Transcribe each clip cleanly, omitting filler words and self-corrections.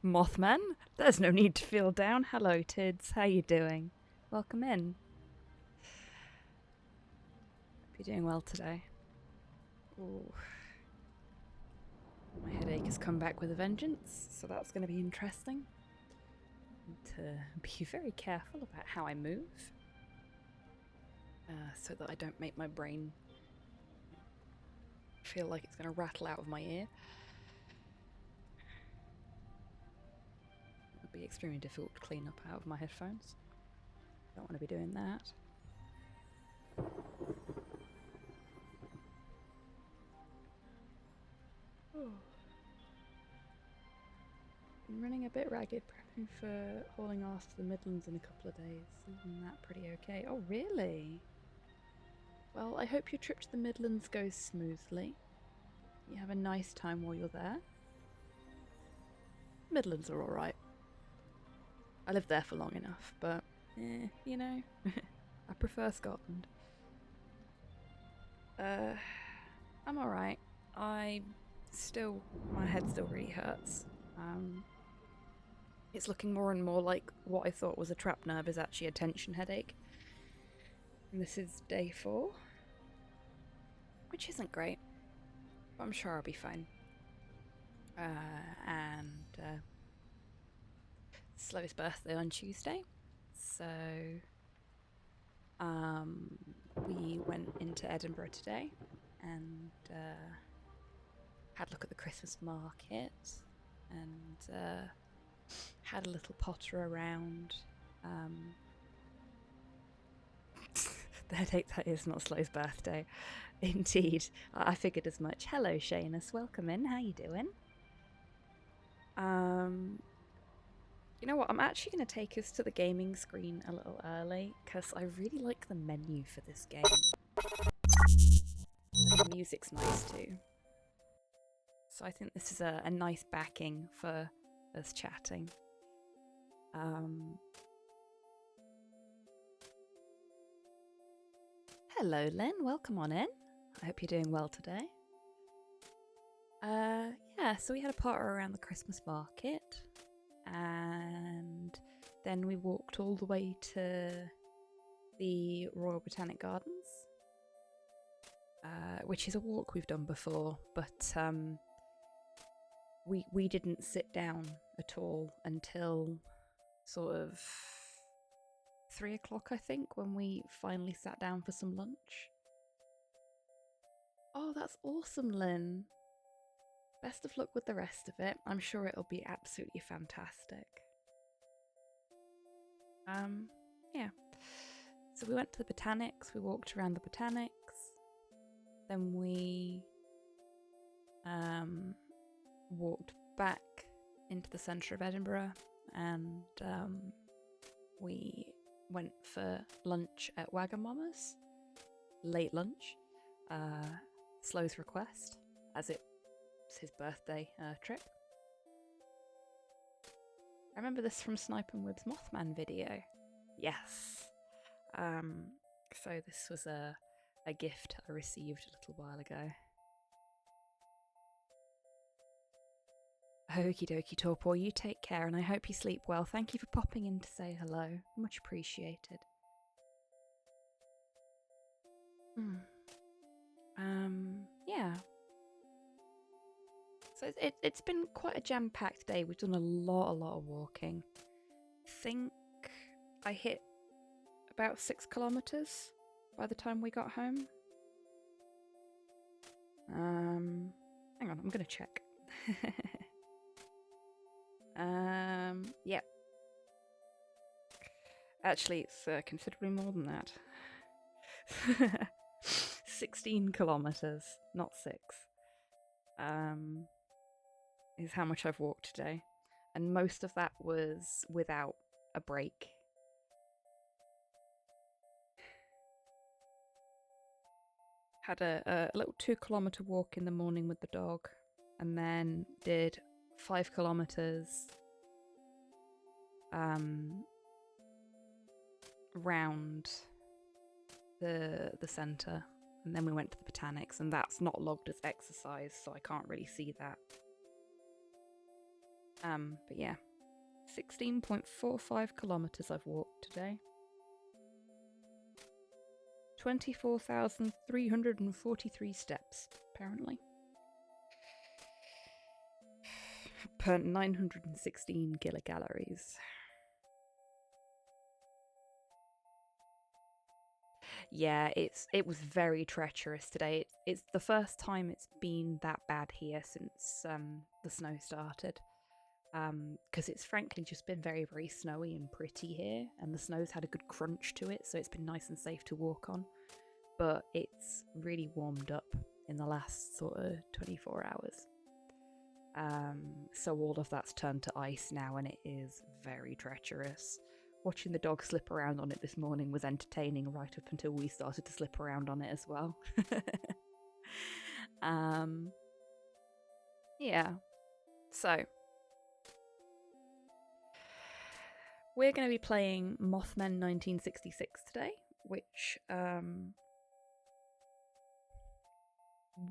Mothmen, there's no need to feel down. Hello, Tids. How you doing? Welcome in. Hope you're doing well today. Ooh. My headache has come back with a vengeance, so that's going to be interesting. Need to be very careful about how I move, so that I don't make my brain feel like it's going to rattle out of my ear. It would be extremely difficult to clean up out of my headphones. Don't want to be doing that. I'm running a bit ragged, prepping for hauling ass to the Midlands in a couple of days. Isn't that pretty okay? Oh, really? Well, I hope your trip to the Midlands goes smoothly. You have a nice time while you're there. Midlands are alright. I lived there for long enough, but, you know, I prefer Scotland. I'm alright. My head still really hurts. It's looking more and more like what I thought was a trapped nerve is actually a tension headache. And this is day 4, which isn't great, but I'm sure I'll be fine. Slow's birthday on Tuesday, so we went into Edinburgh today and had a look at the Christmas market and had a little potter around. The headache, that is not Slow's birthday. Indeed, I figured as much. Hello, Seamus. Welcome in. How you doing? You know what? I'm actually going to take us to the gaming screen a little early because I really like the menu for this game. The music's nice too. So I think this is a nice backing for us chatting. Hello, Lynn. Welcome on in. I hope you're doing well today. Yeah, so we had a potter around the Christmas market, and then we walked all the way to the Royal Botanic Gardens, which is a walk we've done before, but we didn't sit down at all until sort of 3 o'clock, I think, when we finally sat down for some lunch. Oh, that's awesome, Lynn. Best of luck with the rest of it. I'm sure it'll be absolutely fantastic. Yeah. So we went to the botanics, we walked around the botanics, then we walked back into the centre of Edinburgh, and we went for lunch at Wagamama's. Late lunch. Slow's request, as it's his birthday trip. I remember this from Snipe and Wib's Mothman video. Yes. So this was a gift I received a little while ago. Okie dokie, Torpor, you take care, and I hope you sleep well. Thank you for popping in to say hello. Much appreciated. Yeah. So it's been quite a jam-packed day. We've done a lot of walking. I think I hit about 6 kilometers by the time we got home. Hang on, I'm gonna check. Yeah. Actually, it's considerably more than that. 16 kilometers, not 6. Is how much I've walked today. And most of that was without a break. Had a little 2-kilometer walk in the morning with the dog, and then did 5 kilometers round the centre, and then we went to the botanics, and that's not logged as exercise, so I can't really see that. But yeah, 16.45 kilometers I've walked today. 24,343 steps, apparently. Burnt 916 kilocalories. Yeah, it was very treacherous today. It's the first time it's been that bad here since the snow started. Because it's frankly just been very, very snowy and pretty here, and the snow's had a good crunch to it, so it's been nice and safe to walk on. But it's really warmed up in the last sort of 24 hours. So all of that's turned to ice now, and it is very treacherous. Watching the dog slip around on it this morning was entertaining right up until we started to slip around on it as well. Yeah. So we're going to be playing Mothmen 1966 today, which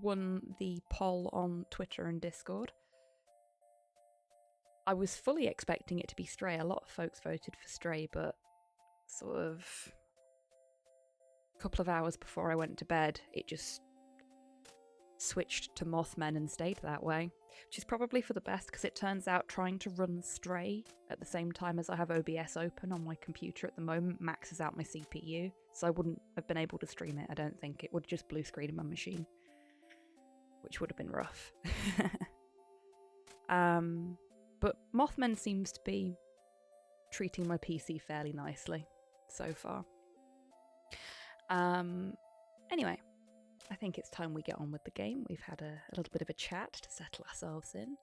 won the poll on Twitter and Discord. I was fully expecting it to be Stray. A lot of folks voted for Stray, but sort of a couple of hours before I went to bed, it just switched to Mothmen and stayed that way, which is probably for the best because it turns out trying to run Stray at the same time as I have OBS open on my computer at the moment maxes out my CPU, so I wouldn't have been able to stream it. I don't think it would just blue screen my machine, which would have been rough. But Mothmen seems to be treating my PC fairly nicely so far. Anyway, I think it's time we get on with the game. We've had a little bit of a chat to settle ourselves in.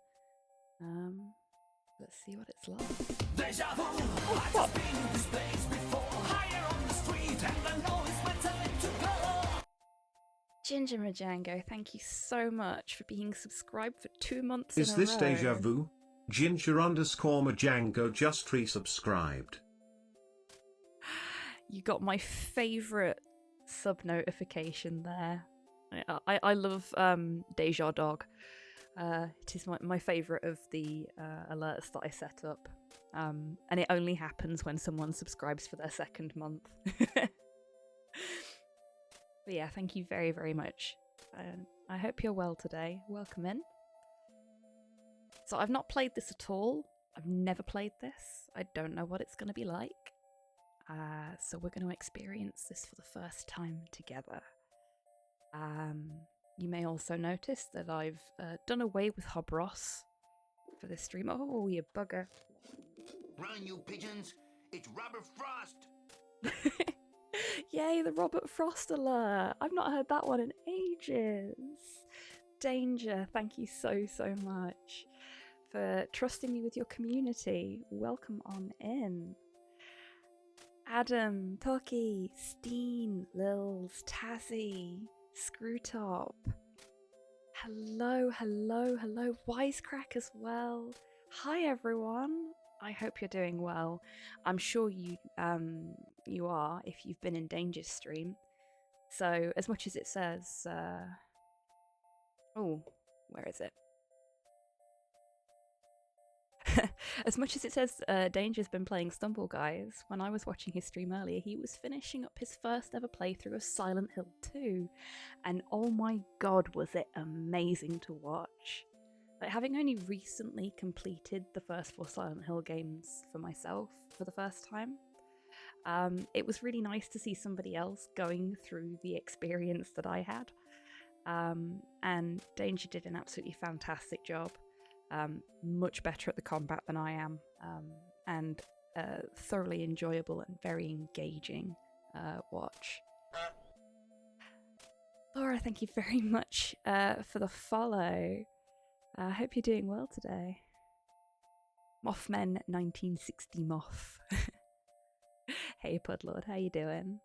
Let's see what it's like. Deja vu. I've just been in this place before. Higher on the street, and I know it's my time to go. Ginger Majango, thank you so much for being subscribed for 2 months in a row. Is this deja vu? Ginger_Majango just resubscribed. You got my favourite sub notification there. I love Deja Dog. It is my favourite of the alerts that I set up. And it only happens when someone subscribes for their 2nd month. But yeah, thank you very, very much. I hope you're well today. Welcome in. So I've not played this at all. I've never played this. I don't know what it's going to be like. So we're going to experience this for the first time together. You may also notice that I've done away with Hob Ross for this stream. Oh, you bugger. Run, you pigeons! It's Robert Frost! Yay, the Robert Frost alert! I've not heard that one in ages. Danger, thank you so, so much for trusting me with your community. Welcome on in. Adam, Toki, Steen, Lils, Tazzy, Screwtop. Hello, hello, hello. Wisecrack as well. Hi everyone. I hope you're doing well. I'm sure you are if you've been in Danger's stream. So as much as it says oh, where is it? As much as it says Danger's been playing Stumble Guys, when I was watching his stream earlier, he was finishing up his first ever playthrough of Silent Hill 2. And oh my god, was it amazing to watch. Like, having only recently completed the first 4 Silent Hill games for myself for the first time, it was really nice to see somebody else going through the experience that I had. And Danger did an absolutely fantastic job. Much better at the combat than I am, and thoroughly enjoyable and very engaging watch. Laura, thank you very much for the follow. I hope you're doing well today. Mothmen 1960 Moth. Hey Pudlord, how you doing?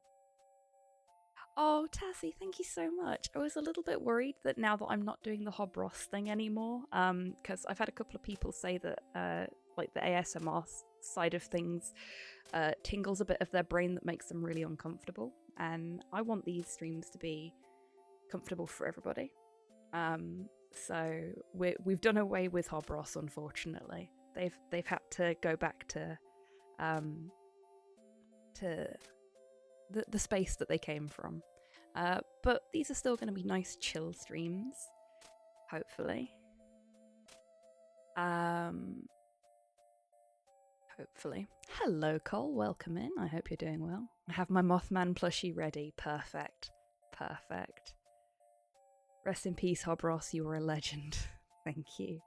Oh, Tassie, thank you so much. I was a little bit worried that now that I'm not doing the Hob Ross thing anymore, because I've had a couple of people say that like the ASMR side of things tingles a bit of their brain that makes them really uncomfortable, and I want these streams to be comfortable for everybody. So we've done away with Hob Ross, unfortunately. They've had to go back to the space that they came from. But these are still going to be nice chill streams, hopefully. Hopefully. Hello, Cole. Welcome in. I hope you're doing well. I have my Mothman plushie ready. Perfect. Perfect. Rest in peace, Hob Ross. You were a legend. Thank you.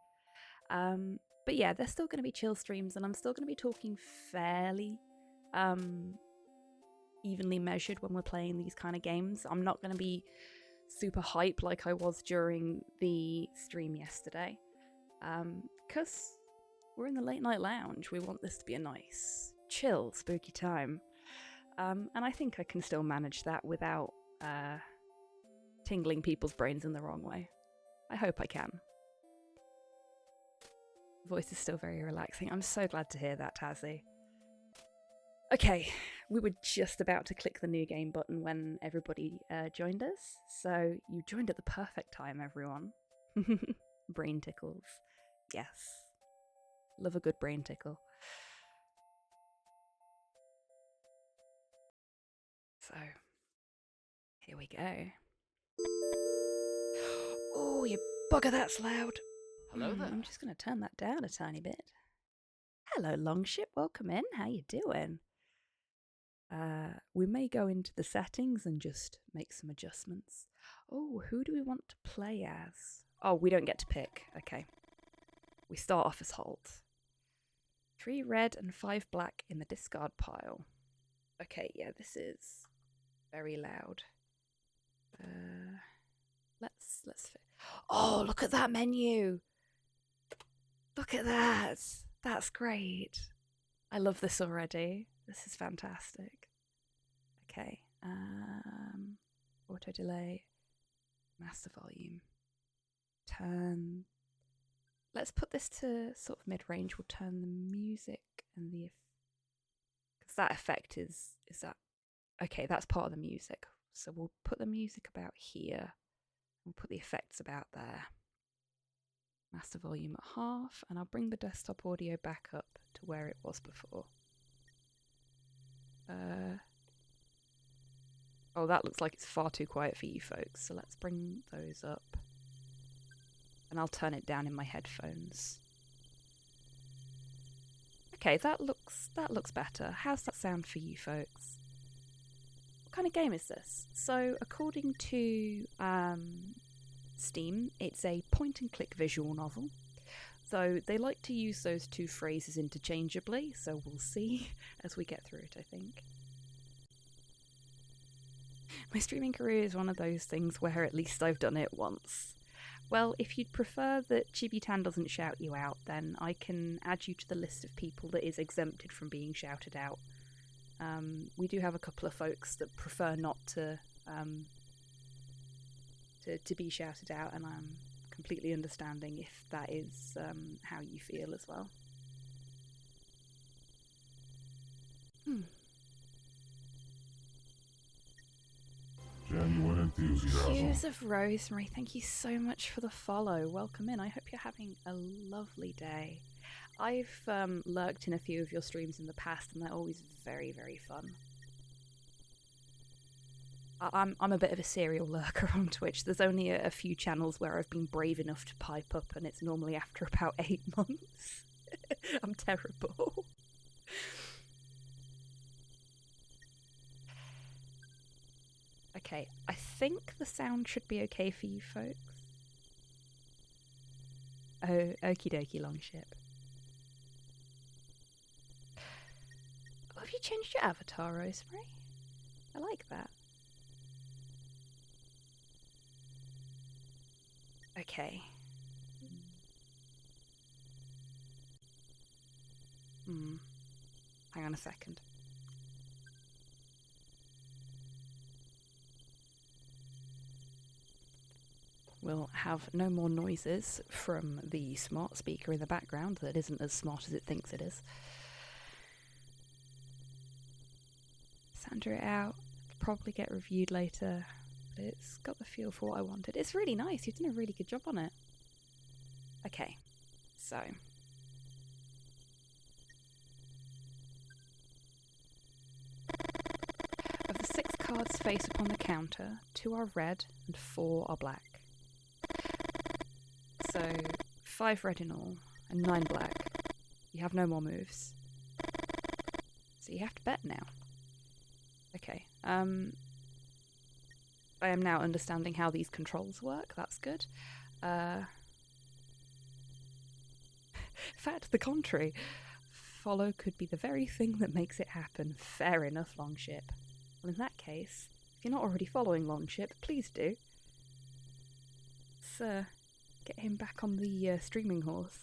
But yeah, they're still going to be chill streams, and I'm still going to be talking fairly evenly measured when we're playing these kind of games. I'm not going to be super hype like I was during the stream yesterday, because we're in the late night lounge. We want this to be a nice, chill, spooky time, and I think I can still manage that without tingling people's brains in the wrong way. I hope I can. Voice is still very relaxing. I'm so glad to hear that, Tazzy. Okay, we were just about to click the new game button when everybody joined us, so you joined at the perfect time, everyone. Brain tickles. Yes. Love a good brain tickle. So, here we go. Oh, you bugger, that's loud. Hello there. I'm just going to turn that down a tiny bit. Hello, Longship. Welcome in. How you doing? We may go into the settings and just make some adjustments. Oh, who do we want to play as? Oh, we don't get to pick. Okay. We start off as Holt. 3 red and 5 black in the discard pile. Okay, yeah, this is very loud. Let's. Oh, look at that menu! Look at that! That's great. I love this already. This is fantastic. Okay. Auto delay. Master volume. Turn. Let's put this to sort of mid-range. We'll turn the music and the... Because that effect is that... Okay, that's part of the music. So we'll put the music about here. We'll put the effects about there. Master volume at half. And I'll bring the desktop audio back up to where it was before. Oh, that looks like it's far too quiet for you folks. So let's bring those up. And I'll turn it down in my headphones. Okay, that looks better. How's that sound for you folks? What kind of game is this? So, according to Steam, it's a point-and-click visual novel. So they like to use those two phrases interchangeably, so we'll see as we get through it, I think. My streaming career is one of those things where at least I've done it once. Well, if you'd prefer that Chibitan doesn't shout you out, then I can add you to the list of people that is exempted from being shouted out. We do have a couple of folks that prefer not to be shouted out, and I'm completely understanding if that is how you feel as well. Genuine enthusiasm. Hues of Rosemary, thank you so much for the follow. Welcome in. I hope you're having a lovely day. I've lurked in a few of your streams in the past, and they're always very, very fun. I'm a bit of a serial lurker on Twitch. There's only a few channels where I've been brave enough to pipe up, and it's normally after about 8 months. I'm terrible. Okay, I think the sound should be okay for you folks. Oh, okie dokie, Longship. Oh, have you changed your avatar, Rosemary? I like that. Okay. Hang on a second. We'll have no more noises from the smart speaker in the background that isn't as smart as it thinks it is. Sandra it out. It'll probably get reviewed later. But it's got the feel for what I wanted. It's really nice. You've done a really good job on it. Okay, so cards face up on the counter. 2 are red and 4 are black. So 5 red in all and 9 black. You have no more moves. So you have to bet now. Okay. I am now understanding how these controls work. That's good. Fact to the contrary. Follow could be the very thing that makes it happen. Fair enough, Longship. Well, in that case, if you're not already following Longship, please do. Let's get him back on the streaming horse.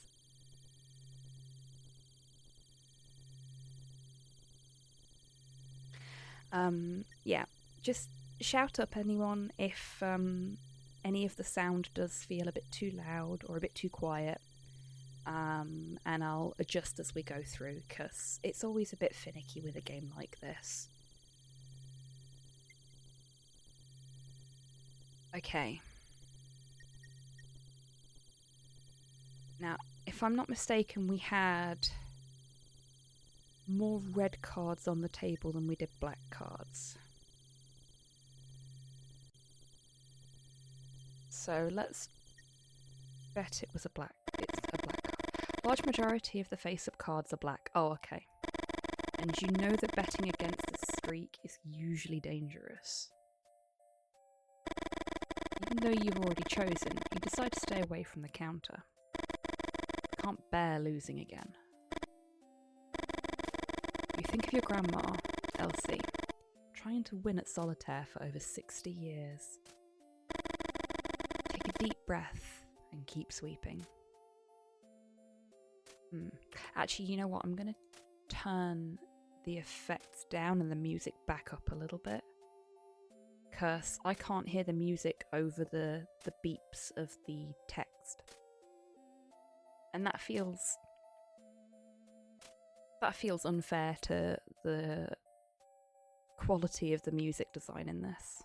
Yeah, just shout up anyone if any of the sound does feel a bit too loud or a bit too quiet. And I'll adjust as we go through, because it's always a bit finicky with a game like this. Okay. Now, if I'm not mistaken, we had more red cards on the table than we did black cards. So let's bet it's a black card. Large majority of the face-up cards are black. Oh, okay. And you know that betting against the streak is usually dangerous. Even though you've already chosen, you decide to stay away from the counter. You can't bear losing again. You think of your grandma, Elsie, trying to win at solitaire for over 60 years. Take a deep breath and keep sweeping. Actually, you know what? I'm going to turn the effects down and the music back up a little bit. Because I can't hear the music over the beeps of the text. And that feels unfair to the quality of the music design in this.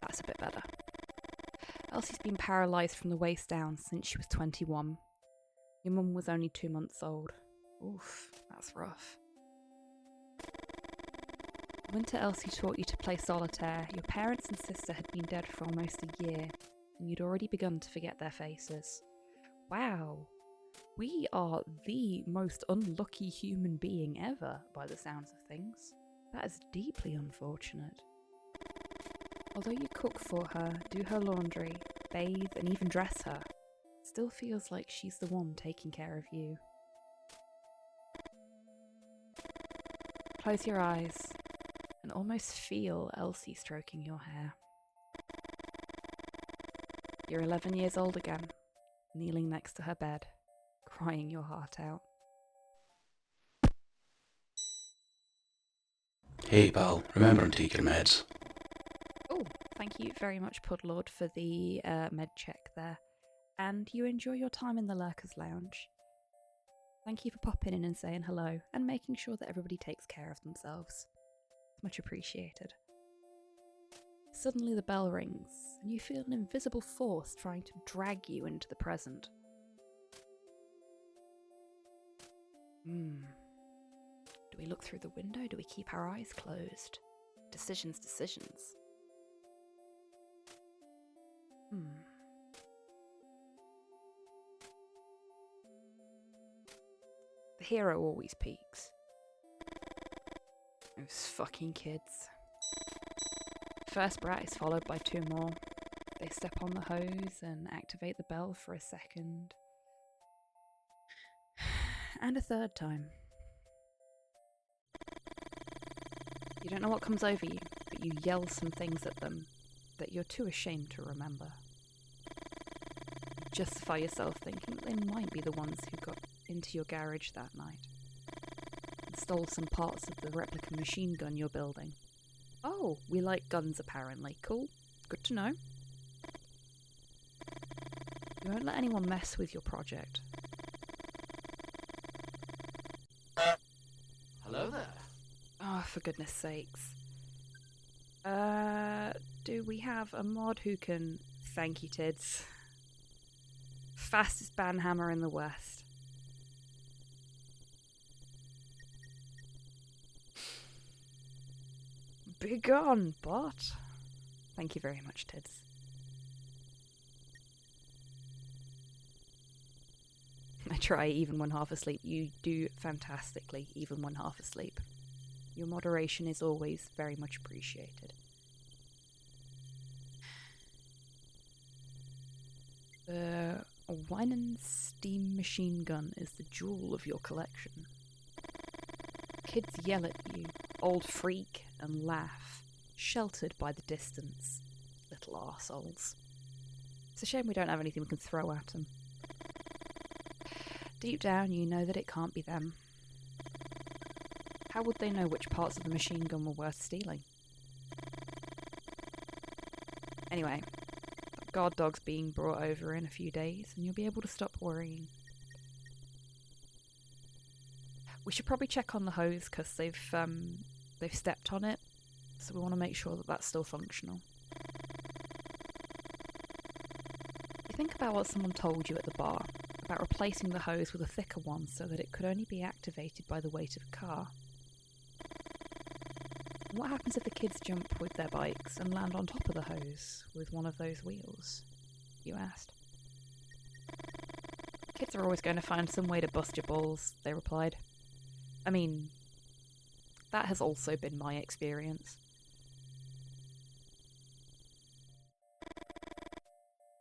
That's a bit better. Elsie's been paralysed from the waist down since she was 21. Your mum was only 2 months old. Oof, that's rough. The winter Elsie taught you to play solitaire, your parents and sister had been dead for almost a year, and you'd already begun to forget their faces. Wow, we are the most unlucky human being ever, by the sounds of things. That is deeply unfortunate. Although you cook for her, do her laundry, bathe, and even dress her, it still feels like she's the one taking care of you. Close your eyes and almost feel Elsie stroking your hair. You're 11 years old again, kneeling next to her bed, crying your heart out. Hey pal, remember to take your meds. Oh, thank you very much, Pudlord, for the med check there. And you enjoy your time in the Lurkers Lounge. Thank you for popping in and saying hello, and making sure that everybody takes care of themselves. It's much appreciated. Suddenly the bell rings, and you feel an invisible force trying to drag you into the present. Do we look through the window? Do we keep our eyes closed? Decisions. The hero always peaks. Those fucking kids. First brat is followed by 2 more. They step on the hose and activate the bell for a second. And a 3rd time. You don't know what comes over you, but you yell some things at them that you're too ashamed to remember. You justify yourself thinking that they might be the ones who got into your garage that night and stole some parts of the replica machine gun you're building. Oh, we like guns apparently. Cool. Good to know. You won't let anyone mess with your project. Hello there. Oh, for goodness sakes. Do we have a mod who can... Thank you, Tids. Fastest banhammer in the West. Begone, bot. Thank you very much, Tids. I try even when half asleep. You do fantastically even when half asleep. Your moderation is always very much appreciated. The wine and steam machine gun is the jewel of your collection. Kids yell at you, old freak, and laugh, sheltered by the distance. Little arseholes. It's a shame we don't have anything we can throw at them. Deep down, you know that it can't be them. How would they know which parts of the machine gun were worth stealing? Anyway, that guard dog's being brought over in a few days, and you'll be able to stop worrying. We should probably check on the hose, because they've stepped on it, so we want to make sure that that's still functional. You think about what someone told you at the bar, about replacing the hose with a thicker one so that it could only be activated by the weight of a car. And what happens if the kids jump with their bikes and land on top of the hose with one of those wheels? You asked. Kids are always going to find some way to bust your balls, they replied. I mean, that has also been my experience.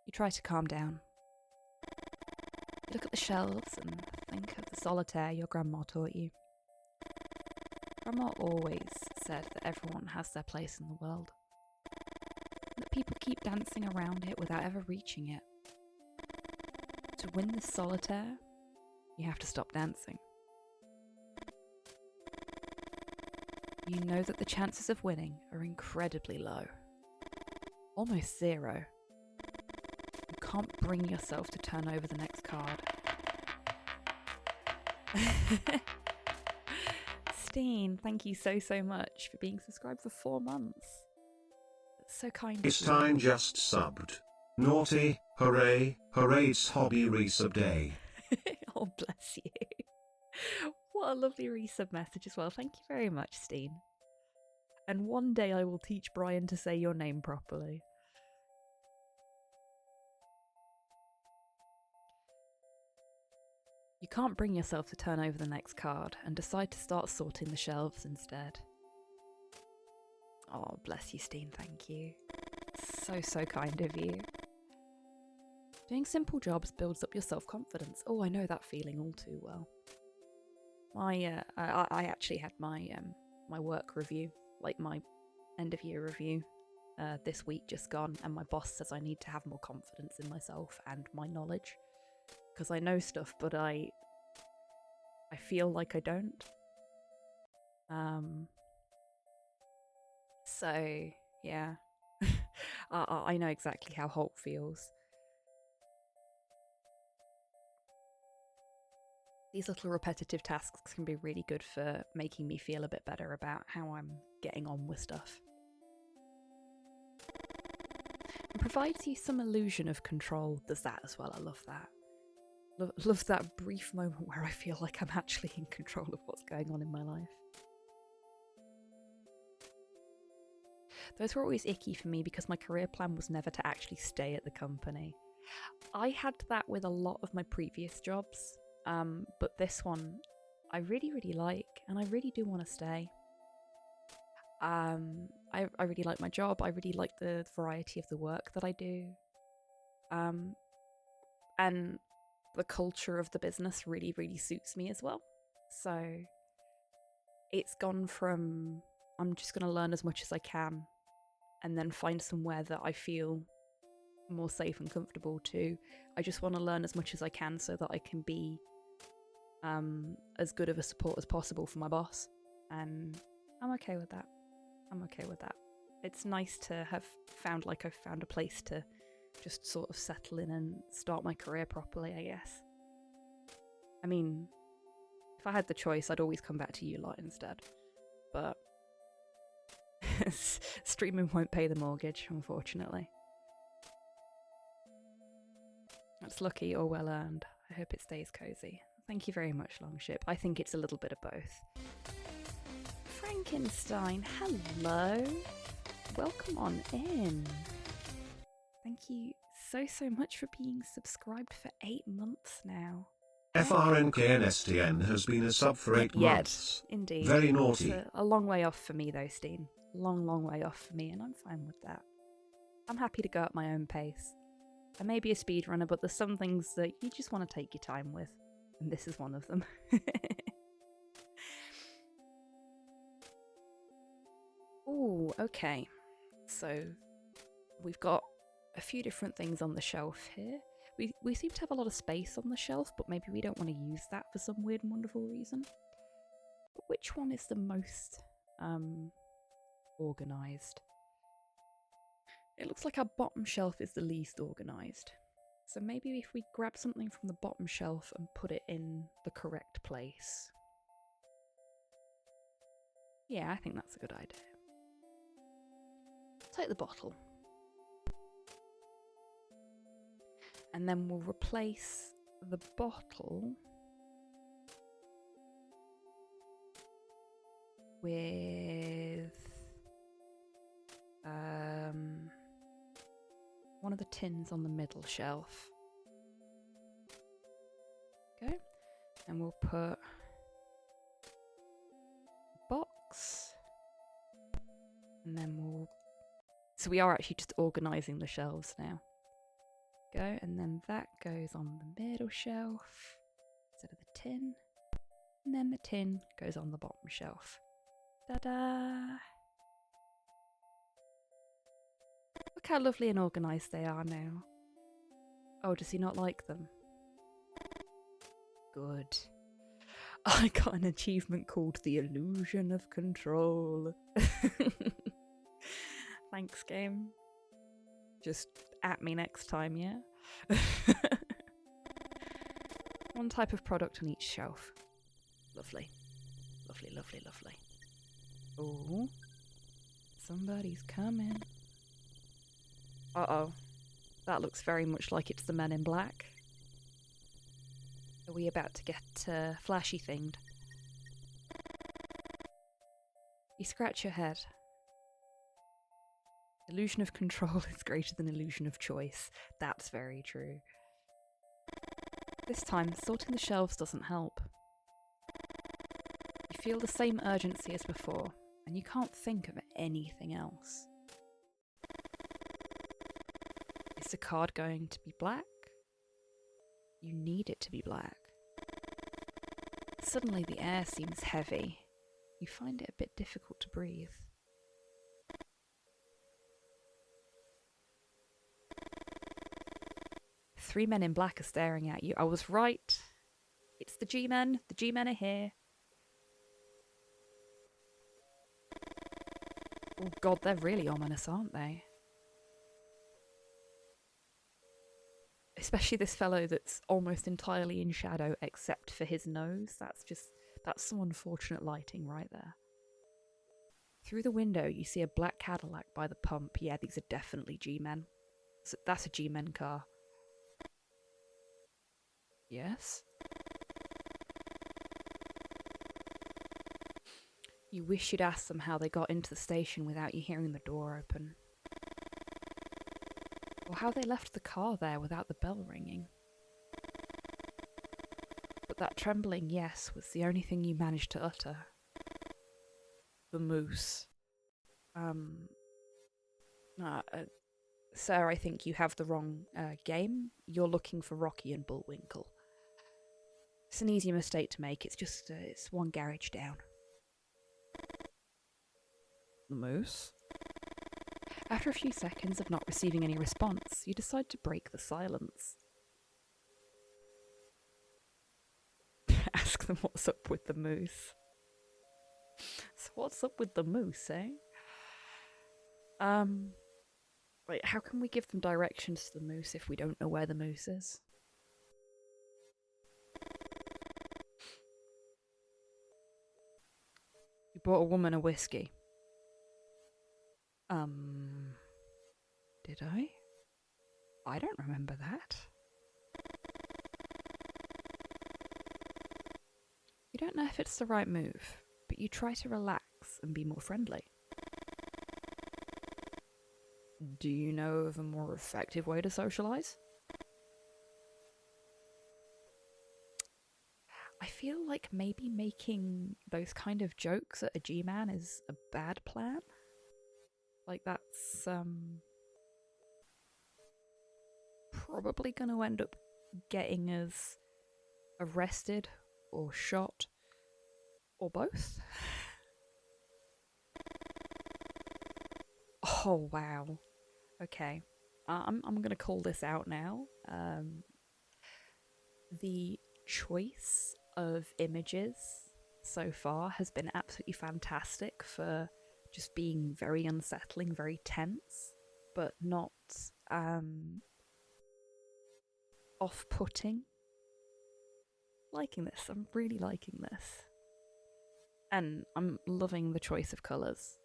You try to calm down. You look at the shelves and think of the solitaire your grandma taught you. Grandma always said that everyone has their place in the world. And that people keep dancing around it without ever reaching it. To win the solitaire, you have to stop dancing. You know that the chances of winning are incredibly low. Almost zero. You can't bring yourself to turn over the next card. Steen, thank you so much for being subscribed for 4 months. That's so kind It's of you. time just subbed. Naughty, hooray, hooray, it's hobby resub day. Oh, bless you. What a lovely resub message as well. Thank you very much, Steen. And one day I will teach Brian to say your name properly. You can't bring yourself to turn over the next card and decide to start sorting the shelves instead. Oh, bless you, Steen, thank you. So kind of you. Doing simple jobs builds up your self-confidence. Oh, I know that feeling all too well. I actually had my work review, like my end-of-year review, this week just gone, and my boss says I need to have more confidence in myself and my knowledge. Because I know stuff, but I feel like I don't. So, yeah. I know exactly how Holt feels. These little repetitive tasks can be really good for making me feel a bit better about how I'm getting on with stuff. It provides you some illusion of control. There's that as well, I love that. Love that brief moment where I feel like I'm actually in control of what's going on in my life. Those were always icky for me because my career plan was never to actually stay at the company. I had that with a lot of my previous jobs, but this one I really like, and I really do want to stay. I really like my job. I really like the variety of the work that I do. And the culture of the business really suits me as well. So it's gone from I'm just going to learn as much as I can and then find somewhere that I feel more safe and comfortable to I just want to learn as much as I can so that I can be as good of a support as possible for my boss. And I'm okay with that. It's nice to have found like I've found a place to just sort of settle in and start my career properly, I guess. I mean, if I had the choice, I'd always come back to you lot instead. But streaming won't pay the mortgage, unfortunately. That's lucky or well earned. I hope it stays cozy. Thank you very much, Longship. I think it's a little bit of both. Frankenstein, hello. Welcome on in. Thank you so much for being subscribed for 8 months now. FRNKNSTN has been a sub for 8 Yet, months. indeed. Very naughty. It's a long way off for me though, Steen. Long way off for me, and I'm fine with that. I'm happy to go at my own pace. I may be a speedrunner, but there's some things that you just want to take your time with, and this is one of them. Ooh, okay. So, we've got a few different things on the shelf here. We seem to have a lot of space on the shelf, but maybe we don't want to use that for some weird and wonderful reason. But which one is the most organised? It looks like our bottom shelf is the least organised. So maybe if we grab something from the bottom shelf and put it in the correct place. Yeah, I think that's a good idea. Take the bottle. And then we'll replace the bottle with one of the tins on the middle shelf. Okay, and we'll put a box, and then we'll. So we are actually just organising the shelves now. Go, and then that goes on the middle shelf instead of the tin, and then the tin goes on the bottom shelf. Ta-da! Look how lovely and organised they are now. Oh, does he not like them? Good. I got an achievement called the Illusion of Control. Thanks, game. Just at me next time, yeah? One type of product on each shelf. Lovely. Lovely. Oh. Somebody's coming. Uh-oh. That looks very much like it's the Men in Black. Are we about to get flashy thinged? You scratch your head. Illusion of control is greater than illusion of choice. That's very true. This time, sorting the shelves doesn't help. You feel the same urgency as before, and you can't think of anything else. Is the card going to be black? You need it to be black. Suddenly the air seems heavy. You find it a bit difficult to breathe. Three men in black are staring at you. I was right. It's the G-men. The G-men are here. Oh god, they're really ominous, aren't they? Especially this fellow that's almost entirely in shadow except for his nose. That's some unfortunate lighting right there. Through the window, you see a black Cadillac by the pump. Yeah, these are definitely G-men. So that's a G-men car. Yes? You wish you'd asked them how they got into the station without you hearing the door open. Or how they left the car there without the bell ringing. But that trembling yes was the only thing you managed to utter. The moose. Sir, I think you have the wrong game. You're looking for Rocky and Bullwinkle. It's an easy mistake to make. It's just, it's one garage down. The moose? After a few seconds of not receiving any response, you decide to break the silence. Ask them what's up with the moose. So what's up with the moose, eh? Wait, how can we give them directions to the moose if we don't know where the moose is? You bought a woman a whiskey. Did I? I don't remember that. You don't know if it's the right move, but you try to relax and be more friendly. Do you know of a more effective way to socialize? I feel like maybe making those kind of jokes at a G-Man is a bad plan. Like, that's probably going to end up getting us arrested or shot or both. Oh, wow. Okay. I'm going to call this out now. The choice of images so far has been absolutely fantastic for just being very unsettling, very tense, but not off-putting. Liking this. I'm really liking this. And I'm loving the choice of colours.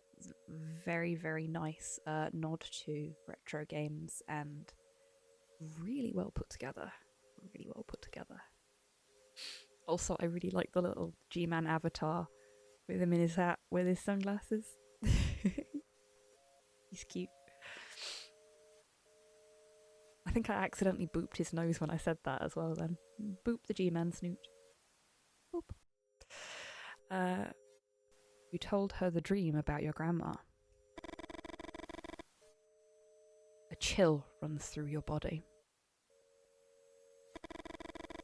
Very, very nice nod to retro games and really well put together. Really well put together. Also, I really like the little G-Man avatar with him in his hat with his sunglasses. He's cute. I think I accidentally booped his nose when I said that as well then. Boop the G-Man snoot. Boop. You told her the dream about your grandma. A chill runs through your body.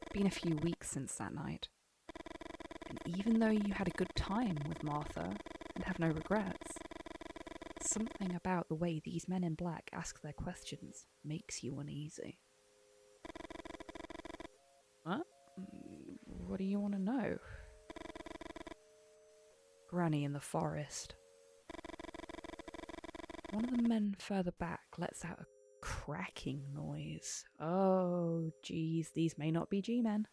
It's been a few weeks since that night. And even though you had a good time with Martha and have no regrets, something about the way these men in black ask their questions makes you uneasy. What? What do you want to know? Granny in the forest. One of the men further back lets out a cracking noise. Oh, geez, these may not be G-men.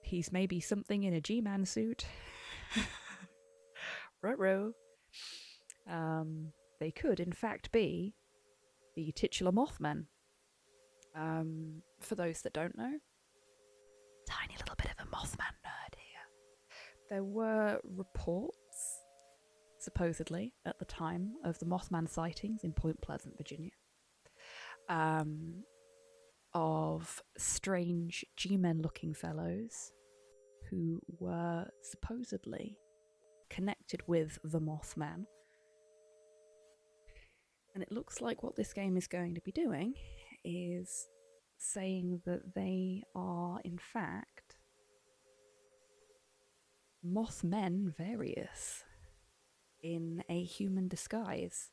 He's maybe something in a G-man suit. Ruh-roh. They could, in fact, be the titular Mothmen. For those that don't know, tiny little bit of a Mothman nerd here. There were reports, supposedly, at the time of the Mothman sightings in Point Pleasant, Virginia, of strange G-men-looking fellows who were supposedly connected with the Mothman. And it looks like what this game is going to be doing is saying that they are, in fact, Mothmen various in a human disguise.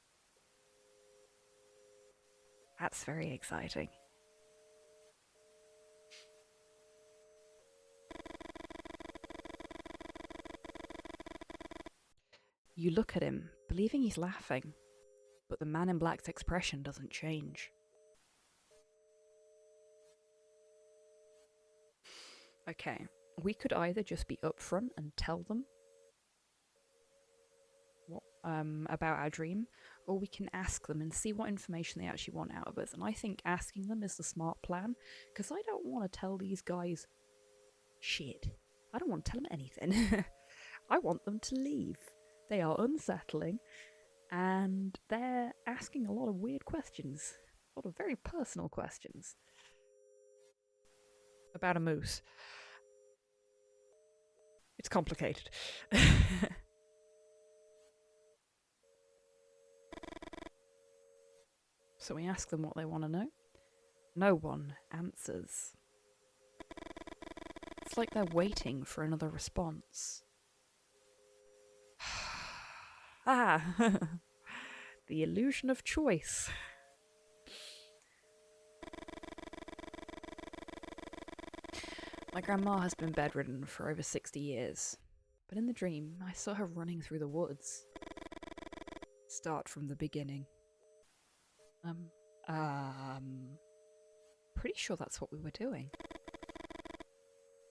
That's very exciting. You look at him, believing he's laughing, but the man in black's expression doesn't change. Okay, we could either just be upfront and tell them what, about our dream, or we can ask them and see what information they actually want out of us. And I think asking them is the smart plan, because I don't want to tell these guys shit. I don't want to tell them anything. I want them to leave. They are unsettling, and they're asking a lot of weird questions. A lot of very personal questions. About a moose. It's complicated. So we ask them what they want to know. No one answers. It's like they're waiting for another response. The illusion of choice. My grandma has been bedridden for over 60 years, but in the dream I saw her running through the woods. Start from the beginning. Pretty sure that's what we were doing.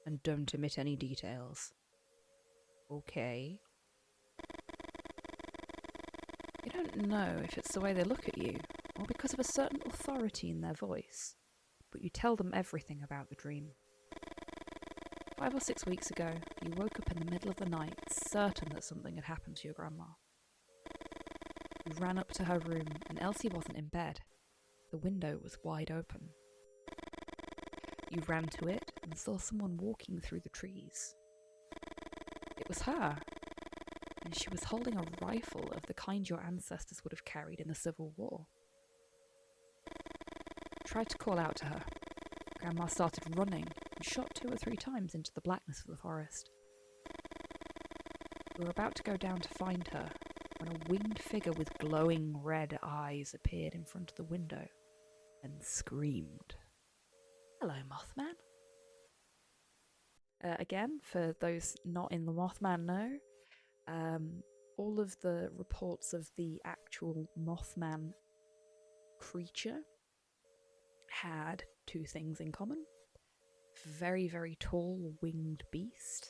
And don't omit any details. Okay. You don't know if it's the way they look at you, or because of a certain authority in their voice, but you tell them everything about the dream. 5 or 6 weeks ago, you woke up in the middle of the night, certain that something had happened to your grandma. You ran up to her room, and Elsie wasn't in bed. The window was wide open. You ran to it and saw someone walking through the trees. It was her, and she was holding a rifle of the kind your ancestors would have carried in the Civil War. You tried to call out to her. Grandma started running and shot 2 or 3 times into the blackness of the forest. You were about to go down to find her when a winged figure with glowing red eyes appeared in front of the window and screamed. Hello, Mothman. Again, for those not in the Mothman know, all of the reports of the actual Mothman creature had 2 things in common. Very, very tall winged beast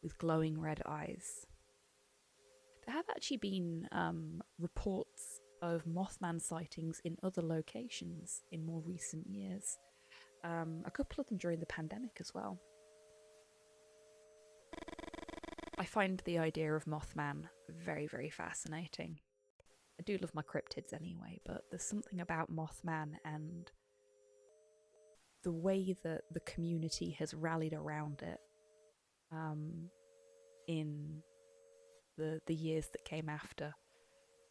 with glowing red eyes. There have actually been reports of Mothman sightings in other locations in more recent years. A couple of them during the pandemic as well. I find the idea of Mothman very, very fascinating. I do love my cryptids anyway, but there's something about Mothman and the way that the community has rallied around it in the years that came after,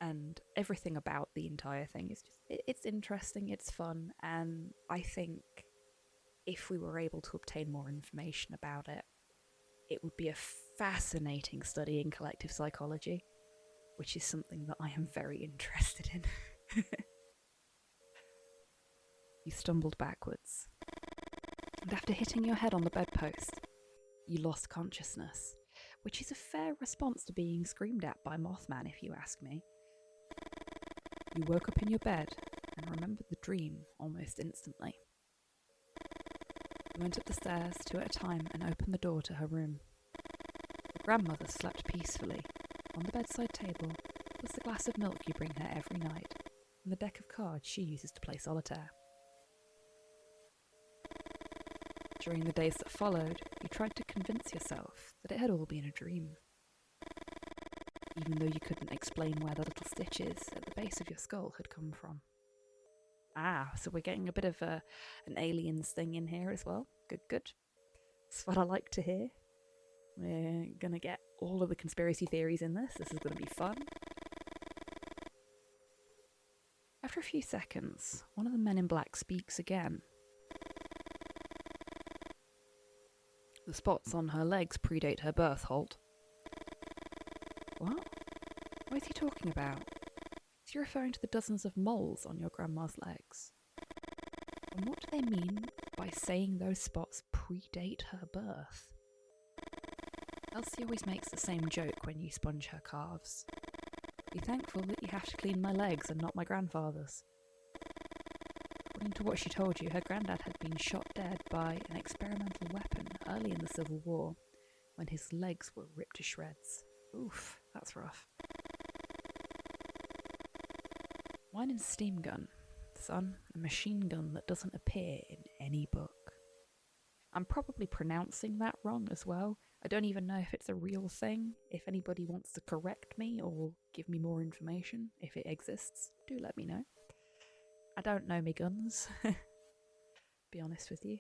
and everything about the entire thing is just, it's interesting, it's fun, and I think if we were able to obtain more information about it, it would be a fascinating study in collective psychology, which is something that I am very interested in. You stumbled backwards, and after hitting your head on the bedpost, you lost consciousness, which is a fair response to being screamed at by Mothman, if you ask me. You woke up in your bed and remembered the dream almost instantly. You went up the stairs 2 at a time and opened the door to her room. Your grandmother slept peacefully. On the bedside table was the glass of milk you bring her every night, and the deck of cards she uses to play solitaire. During the days that followed, you tried to convince yourself that it had all been a dream, even though you couldn't explain where the little stitches at the base of your skull had come from. Ah, so we're getting a bit of an aliens thing in here as well. Good, good. That's what I like to hear. We're going to get all of the conspiracy theories in this. This is going to be fun. After a few seconds, one of the men in black speaks again. The spots on her legs predate her birth, Holt. What? What is he talking about? Is he referring to the dozens of moles on your grandma's legs? And what do they mean by saying those spots predate her birth? Elsie always makes the same joke when you sponge her calves. Be thankful that you have to clean my legs and not my grandfather's. According to what she told you, her granddad had been shot dead by an experimental weapon early in the Civil War when his legs were ripped to shreds. Oof, that's rough. Mine is a steam gun, son, a machine gun that doesn't appear in any book. I'm probably pronouncing that wrong as well. I don't even know if it's a real thing. If anybody wants to correct me or give me more information, if it exists, do let me know. I don't know me guns, be honest with you.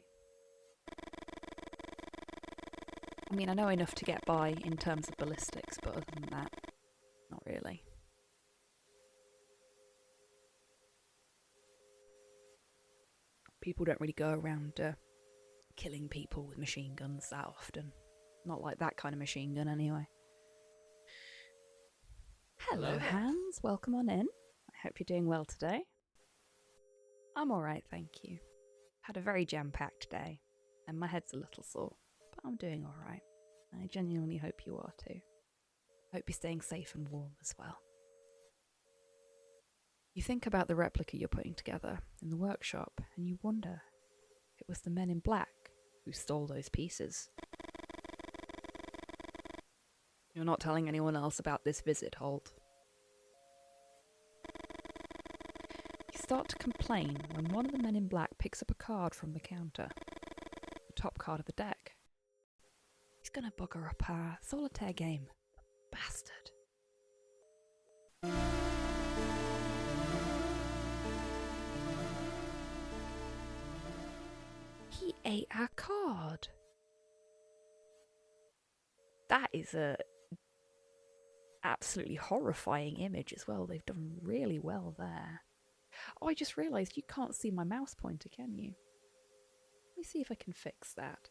I mean, I know enough to get by in terms of ballistics, but other than that, not really. People don't really go around killing people with machine guns that often. Not like that kind of machine gun, anyway. Hello, Hans. Welcome on in. I hope you're doing well today. I'm alright, thank you. Had a very jam-packed day, and my head's a little sore, but I'm doing alright. I genuinely hope you are too. Hope you're staying safe and warm as well. You think about the replica you're putting together in the workshop, and you wonder if it was the men in black who stole those pieces. You're not telling anyone else about this visit, Holt. You start to complain when one of the men in black picks up a card from the counter. The top card of the deck, gonna bugger up our solitaire game. Bastard. He ate our card. That is a absolutely horrifying image as well. They've done really well there. Oh, I just realised you can't see my mouse pointer, can you? Let me see if I can fix that.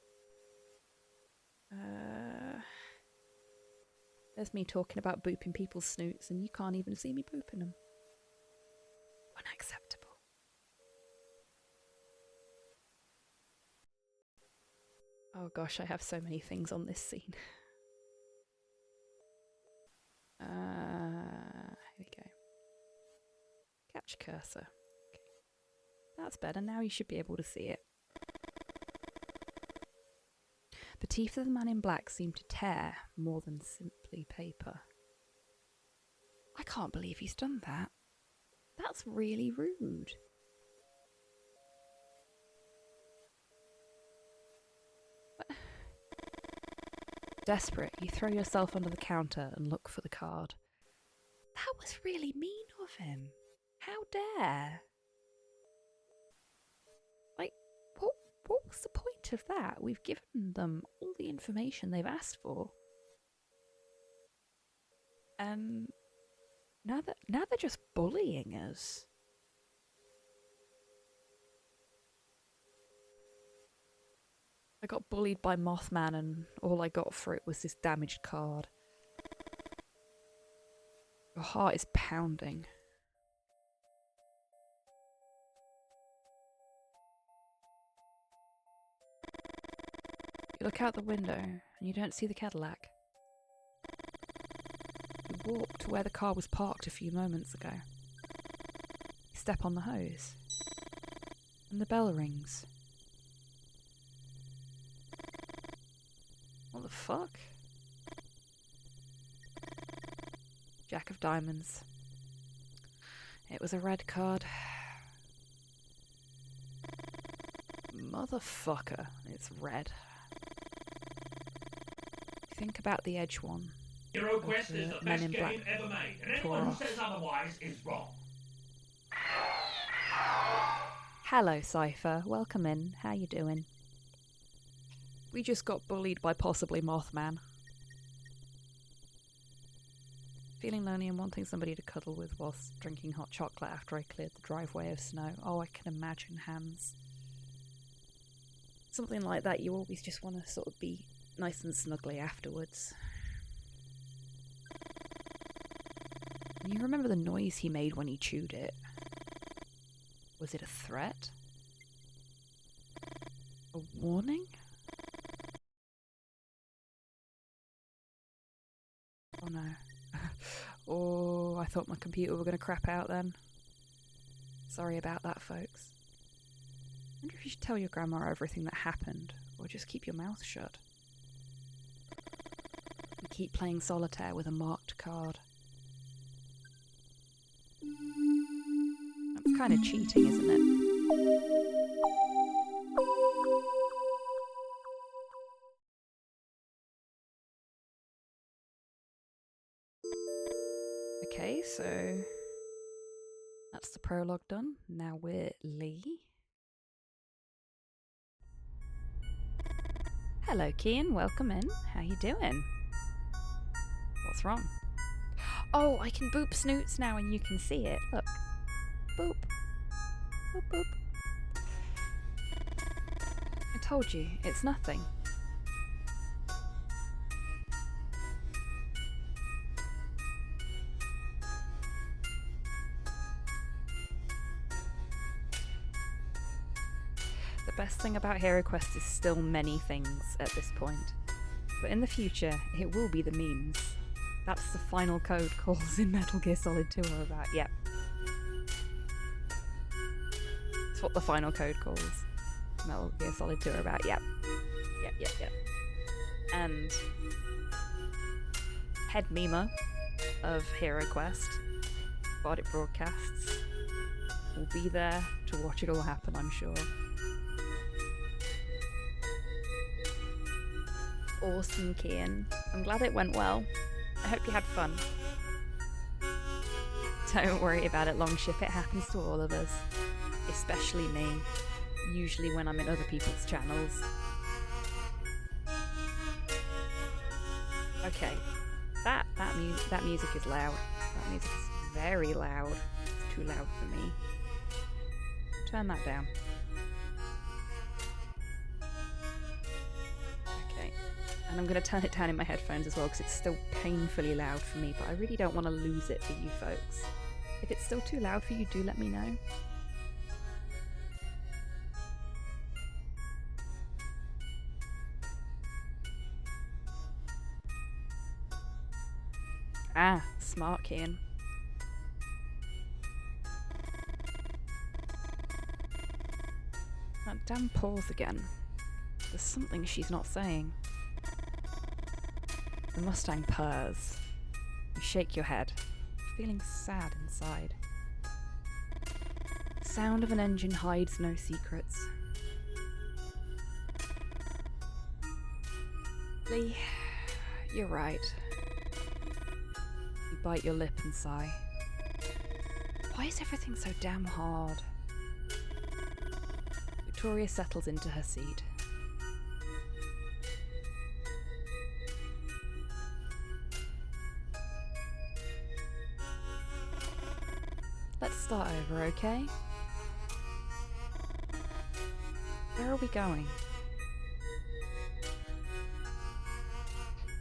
There's me talking about booping people's snoots and you can't even see me booping them. Unacceptable. Oh gosh, I have so many things on this scene. Here we go. Catch cursor. Okay. That's better. Now you should be able to see it. The teeth of the man in black seem to tear more than simply paper. I can't believe he's done that. That's really rude. Desperate, you throw yourself under the counter and look for the card. That was really mean of him. How dare? Like, what was the point of that? We've given them all the information they've asked for. And now they're just bullying us. I got bullied by Mothman and all I got for it was this damaged card. Your heart is pounding. You look out the window and you don't see the Cadillac. You walk to where the car was parked a few moments ago. You step on the hose. And the bell rings. What the fuck? Jack of diamonds. It was a red card. Motherfucker, it's red. Think about the edge one. Hero Quest is the Men best in Black game ever made, and tore anyone who off. says otherwise is wrong. Hello, Cypher. Welcome in. How you doing? We just got bullied by possibly Mothman. Feeling lonely and wanting somebody to cuddle with whilst drinking hot chocolate after I cleared the driveway of snow. Oh, I can imagine, Hans. Something like that, you always just want to sort of be nice and snuggly afterwards. You remember the noise he made when he chewed it? Was it a threat? A warning? Oh no. Oh, I thought my computer were going to crap out then. Sorry about that, folks. I wonder if you should tell your grandma everything that happened, or just keep your mouth shut. And keep playing solitaire with a marked card. That's kind of cheating, isn't it? Okay, so that's the prologue done. Now we're Lee. Hello, Kian. Welcome in. How you doing? What's wrong? Oh, I can boop snoots now and you can see it. Look. Boop. Boop, boop. I told you, it's nothing. The best thing about Hero Quest is still many things at this point. But in the future, it will be the memes. That's the final code calls in Metal Gear Solid 2 are about. Yep. It's what the final code calls Metal Gear Solid 2 are about. Yep. Yep. And head memer of Hero Quest, Bardic Broadcasts, will be there to watch it all happen, I'm sure. Awesome, Kian. I'm glad it went well. I hope you had fun. Don't worry about it, Longship. It happens to all of us. Especially me. Usually when I'm in other people's channels. Okay. That music is loud. That music is very loud. It's too loud for me. Turn that down. Okay. And I'm going to turn it down in my headphones as well because it's still painfully loud for me, but I really don't want to lose it for you folks. If it's still too loud for you, do let me know. Ah, smart, Kian. That damn pause again. There's something she's not saying. The Mustang purrs. You shake your head, feeling sad inside. The sound of an engine hides no secrets. Lee, you're right. You bite your lip and sigh. Why is everything so damn hard? Victoria settles into her seat. Let's start over, okay? Where are we going?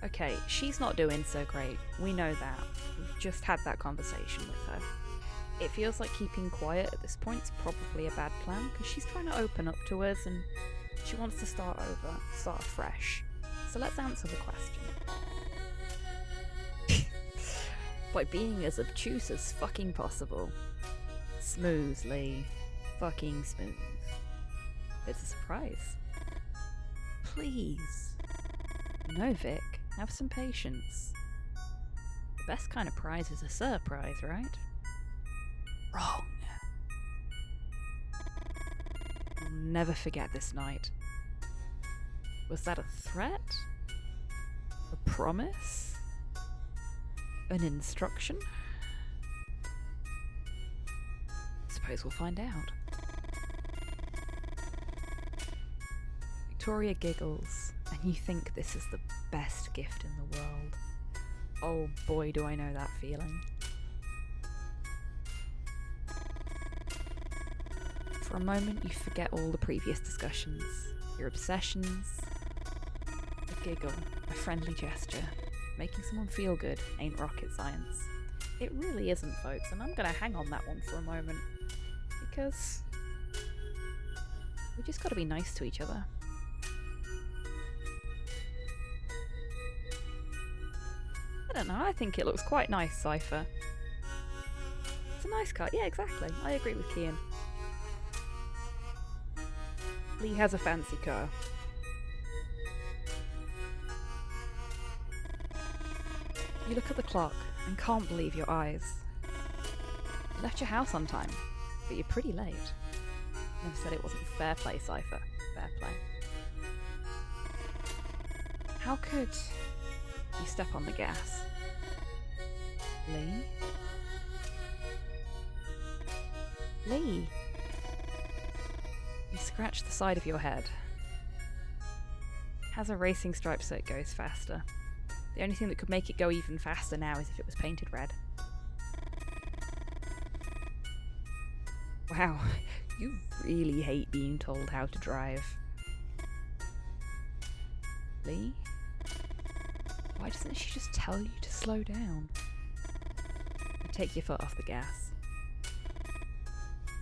Okay, she's not doing so great. We know that. We've just had that conversation with her. It feels like keeping quiet at this point is probably a bad plan, because she's trying to open up to us and she wants to start over, start afresh. So let's answer the question. By being as obtuse as fucking possible. Smoothly. Fucking smooth. It's a surprise. Please. No, Vic. Have some patience. The best kind of prize is a surprise, right? Wrong. I'll never forget this night. Was that a threat? A promise? An instruction? Suppose we'll find out. Victoria giggles, and you think this is the best gift in the world. Oh boy, do I know that feeling. For a moment, you forget all the previous discussions, your obsessions. A giggle, a friendly gesture. Making someone feel good ain't rocket science. It really isn't, folks, and I'm gonna hang on that one for a moment. Because we just gotta be nice to each other. I don't know, I think it looks quite nice, Cypher. It's a nice car. Yeah, exactly. I agree with Kian. Lee has a fancy car. You look at the clock and can't believe your eyes. You left your house on time, but you're pretty late. Never said it wasn't fair play, Cypher. Fair play. How could you step on the gas? Lee? Lee? You scratch the side of your head. It has a racing stripe so it goes faster. The only thing that could make it go even faster now is if it was painted red. Wow, you really hate being told how to drive. Lee? Why doesn't she just tell you to slow down? You take your foot off the gas.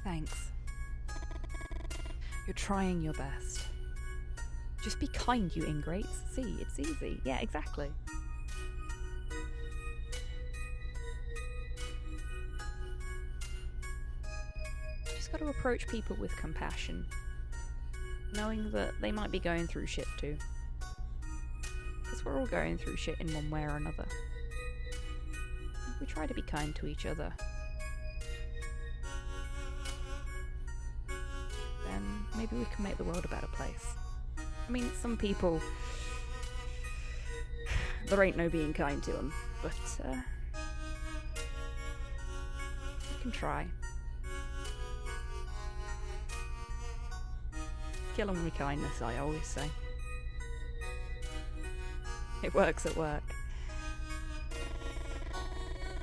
Thanks. You're trying your best. Just be kind, you ingrates. See, it's easy. Yeah, exactly. Just got to approach people with compassion, knowing that they might be going through shit too. Because we're all going through shit in one way or another. We try to be kind to each other. Then maybe we can make the world a better place. I mean, some people there ain't no being kind to him, but you can try. Kill him with kindness, I always say. It works at work.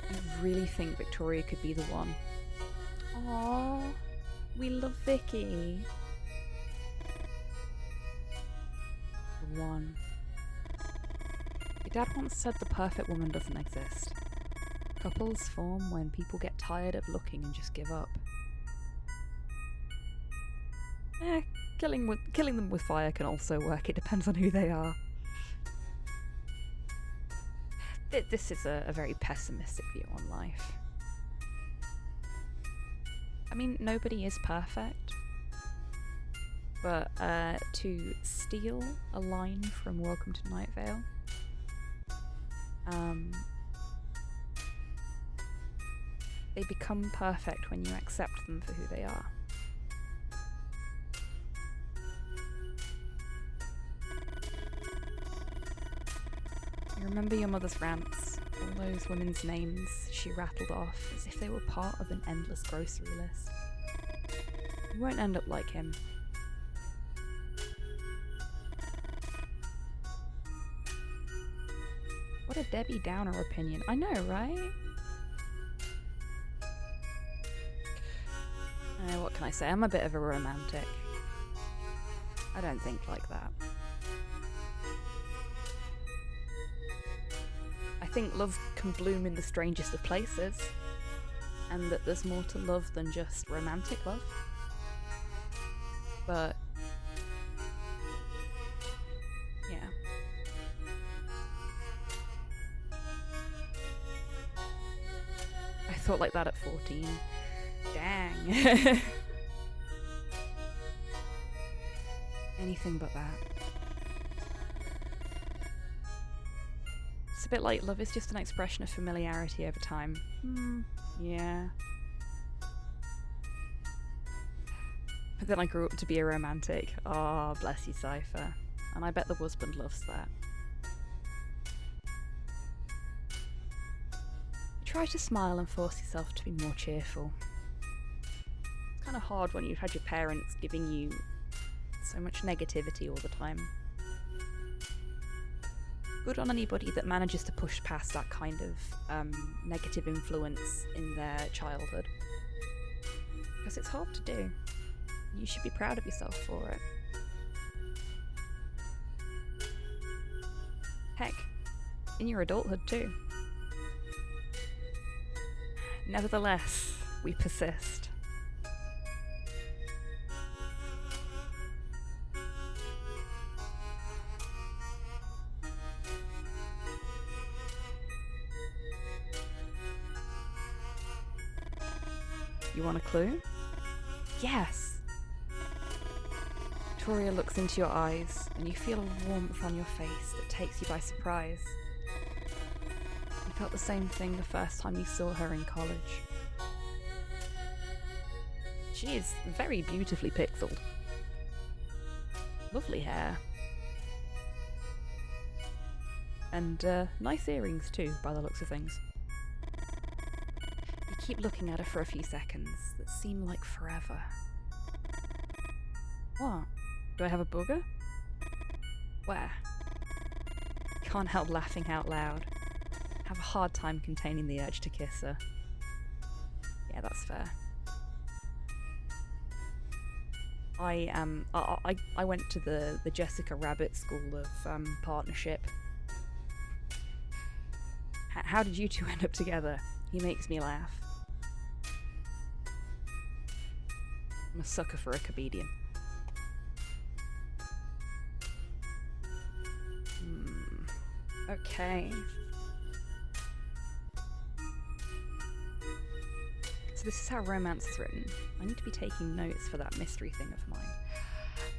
I really think Victoria could be the one. Aww, we love Vicky. The one. Your dad once said the perfect woman doesn't exist. Couples form when people get tired of looking and just give up. Killing them with fire can also work. It depends on who they are. This is a very pessimistic view on life. I mean, nobody is perfect. But to steal a line from Welcome to Night Vale, they become perfect when you accept them for who they are. You remember your mother's rants, all those women's names she rattled off as if they were part of an endless grocery list. You won't end up like him. What a Debbie Downer opinion. I know, right? What can I say? I'm a bit of a romantic. I don't think like that. I think love can bloom in the strangest of places, and that there's more to love than just romantic love. But yeah. I thought like that at 14. Dang. Anything but that. It's a bit like love is just an expression of familiarity over time. Yeah. But then I grew up to be a romantic. Oh, bless you, Cypher. And I bet the husband loves that. Try to smile and force yourself to be more cheerful. It's kind of hard when you've had your parents giving you so much negativity all the time. Good on anybody that manages to push past that kind of negative influence in their childhood. Because it's hard to do. You should be proud of yourself for it. Heck, in your adulthood too. Nevertheless, we persist. You want a clue? Yes! Victoria looks into your eyes, and you feel a warmth on your face that takes you by surprise. You felt the same thing the first time you saw her in college. She is very beautifully pixeled. Lovely hair. And nice earrings too, by the looks of things. You keep looking at her for a few seconds that seem like forever. What? Do I have a booger? Where? Can't help laughing out loud. Have a hard time containing the urge to kiss her. Yeah, that's fair. I went to the Jessica Rabbit School of Partnership. How did you two end up together? He makes me laugh. I'm a sucker for a comedian. Okay. So this is how romance is written. I need to be taking notes for that mystery thing of mine.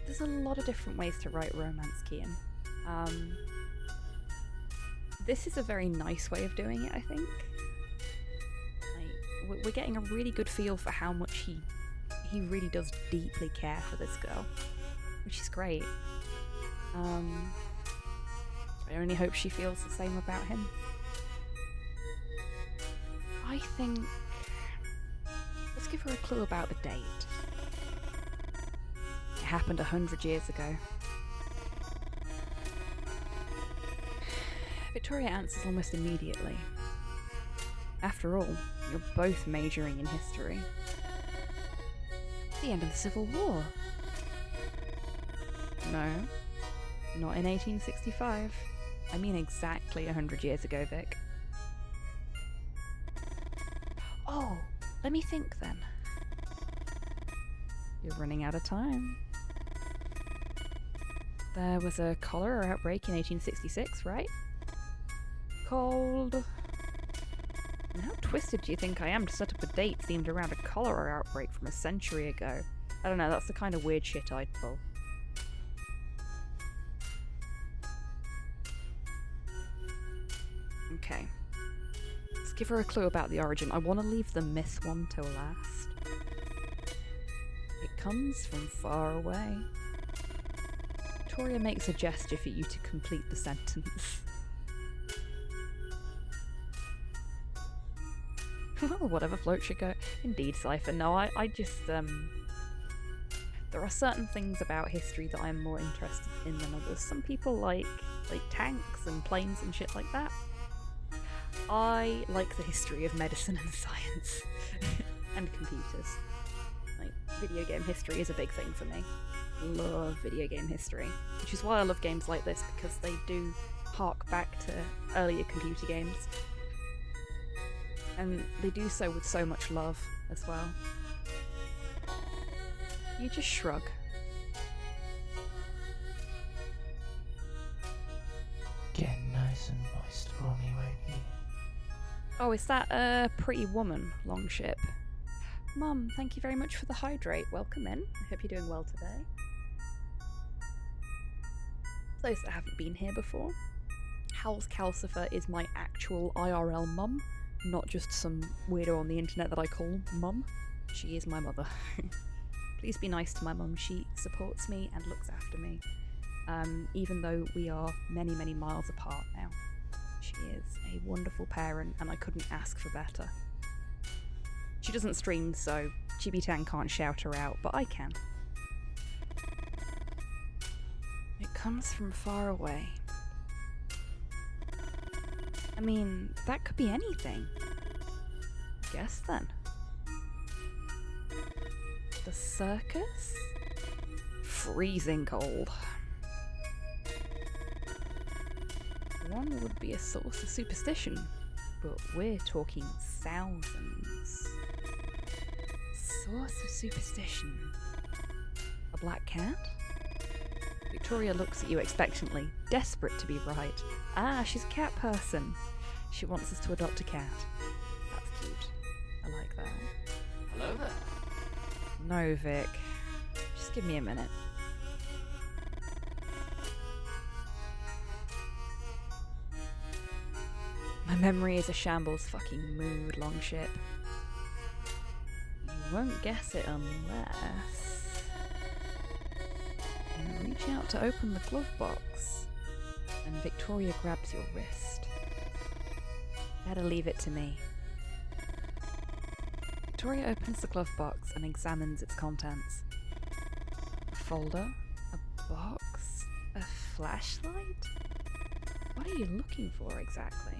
There's a lot of different ways to write romance, Kian. This is a very nice way of doing it, I think. Like, we're getting a really good feel for how much he really does deeply care for this girl, which is great. I only hope she feels the same about him. I think... let's give her a clue about the date. It happened 100 years ago. Victoria answers almost immediately. After all, you're both majoring in history. The end of the Civil War. No, not in 1865. I mean exactly 100 years ago, Vic. Oh, let me think then. You're running out of time. There was a cholera outbreak in 1866, right? Called... And how twisted do you think I am to set up a date themed around a cholera outbreak from a century ago? I don't know, that's the kind of weird shit I'd pull. Okay. Let's give her a clue about the origin. I want to leave the myth one till last. It comes from far away. Victoria makes a gesture for you to complete the sentence. Well, whatever floats your boat. Indeed, Cypher. No, I just, there are certain things about history that I'm more interested in than others. Some people like tanks and planes and shit like that. I like the history of medicine and science. And computers. Like, video game history is a big thing for me. Love video game history. Which is why I love games like this, because they do hark back to earlier computer games. And they do so with so much love as well. You just shrug. Get nice and moist for me, won't you? Oh, is that a pretty woman, Longship? Mum, thank you very much for the hydrate. Welcome in. I hope you're doing well today. For those that haven't been here before, Howl's Calcifer is my actual IRL mum, not just some weirdo on the internet that I call mum. She is my mother. Please be nice to my mum. She supports me and looks after me, even though we are many, many miles apart now. She is a wonderful parent, and I couldn't ask for better. She doesn't stream, so Chibi-Tan can't shout her out, but I can. It comes from far away. I mean, that could be anything. Guess then. The circus? Freezing cold. One would be a source of superstition, but we're talking thousands. Source of superstition. A black cat? Victoria looks at you expectantly, desperate to be right. Ah, she's a cat person. She wants us to adopt a cat. That's cute. I like that. Hello there. No, Vic. Just give me a minute. My memory is a shambles fucking mood, Longship. You won't guess it unless... you reach out to open the glove box, and Victoria grabs your wrist. Better leave it to me. Victoria opens the glove box and examines its contents. A folder? A box? A flashlight? What are you looking for exactly?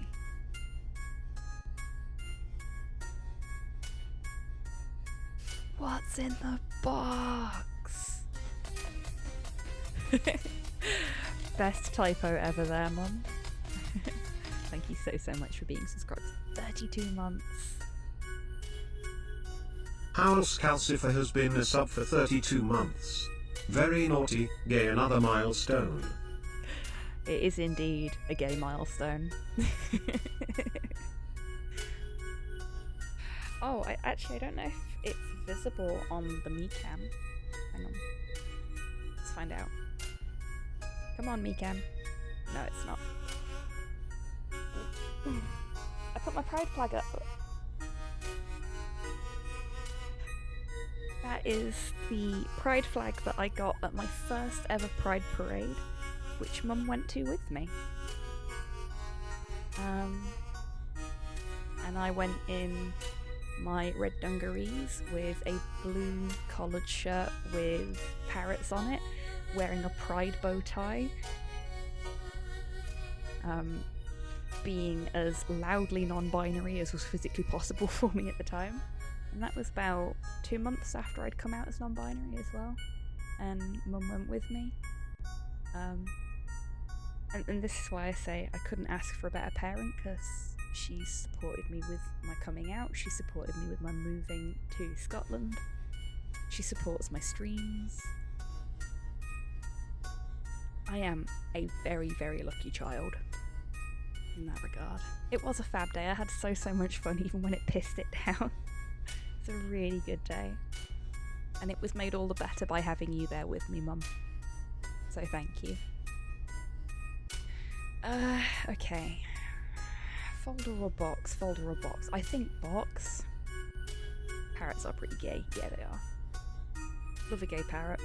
What's in the box? Best typo ever there, Mum. Thank you so much for being subscribed. 32 months. Howl's Calcifer has been a sub for 32 months. Very naughty, gay another milestone. It is indeed a gay milestone. Oh, I don't know if it's visible on the Micam. Hang on. Let's find out. Come on, Micam. No, it's not. I put my pride flag up. That is the pride flag that I got at my first ever pride parade, which Mum went to with me. And I went in my red dungarees with a blue collared shirt with parrots on it, wearing a pride bow tie, being as loudly non-binary as was physically possible for me at the time. And that was about 2 months after I'd come out as non-binary as well, and Mum went with me. And this is why I say I couldn't ask for a better parent, because she supported me with my coming out, she supported me with my moving to Scotland, she supports my streams. I am a very, very lucky child in that regard. It was a fab day. I had so much fun even when it pissed it down. It's a really good day. And it was made all the better by having you there with me, Mum. So thank you. Okay. Folder or box? Folder or box? I think box. Parrots are pretty gay. Yeah, they are. Love a gay parrot.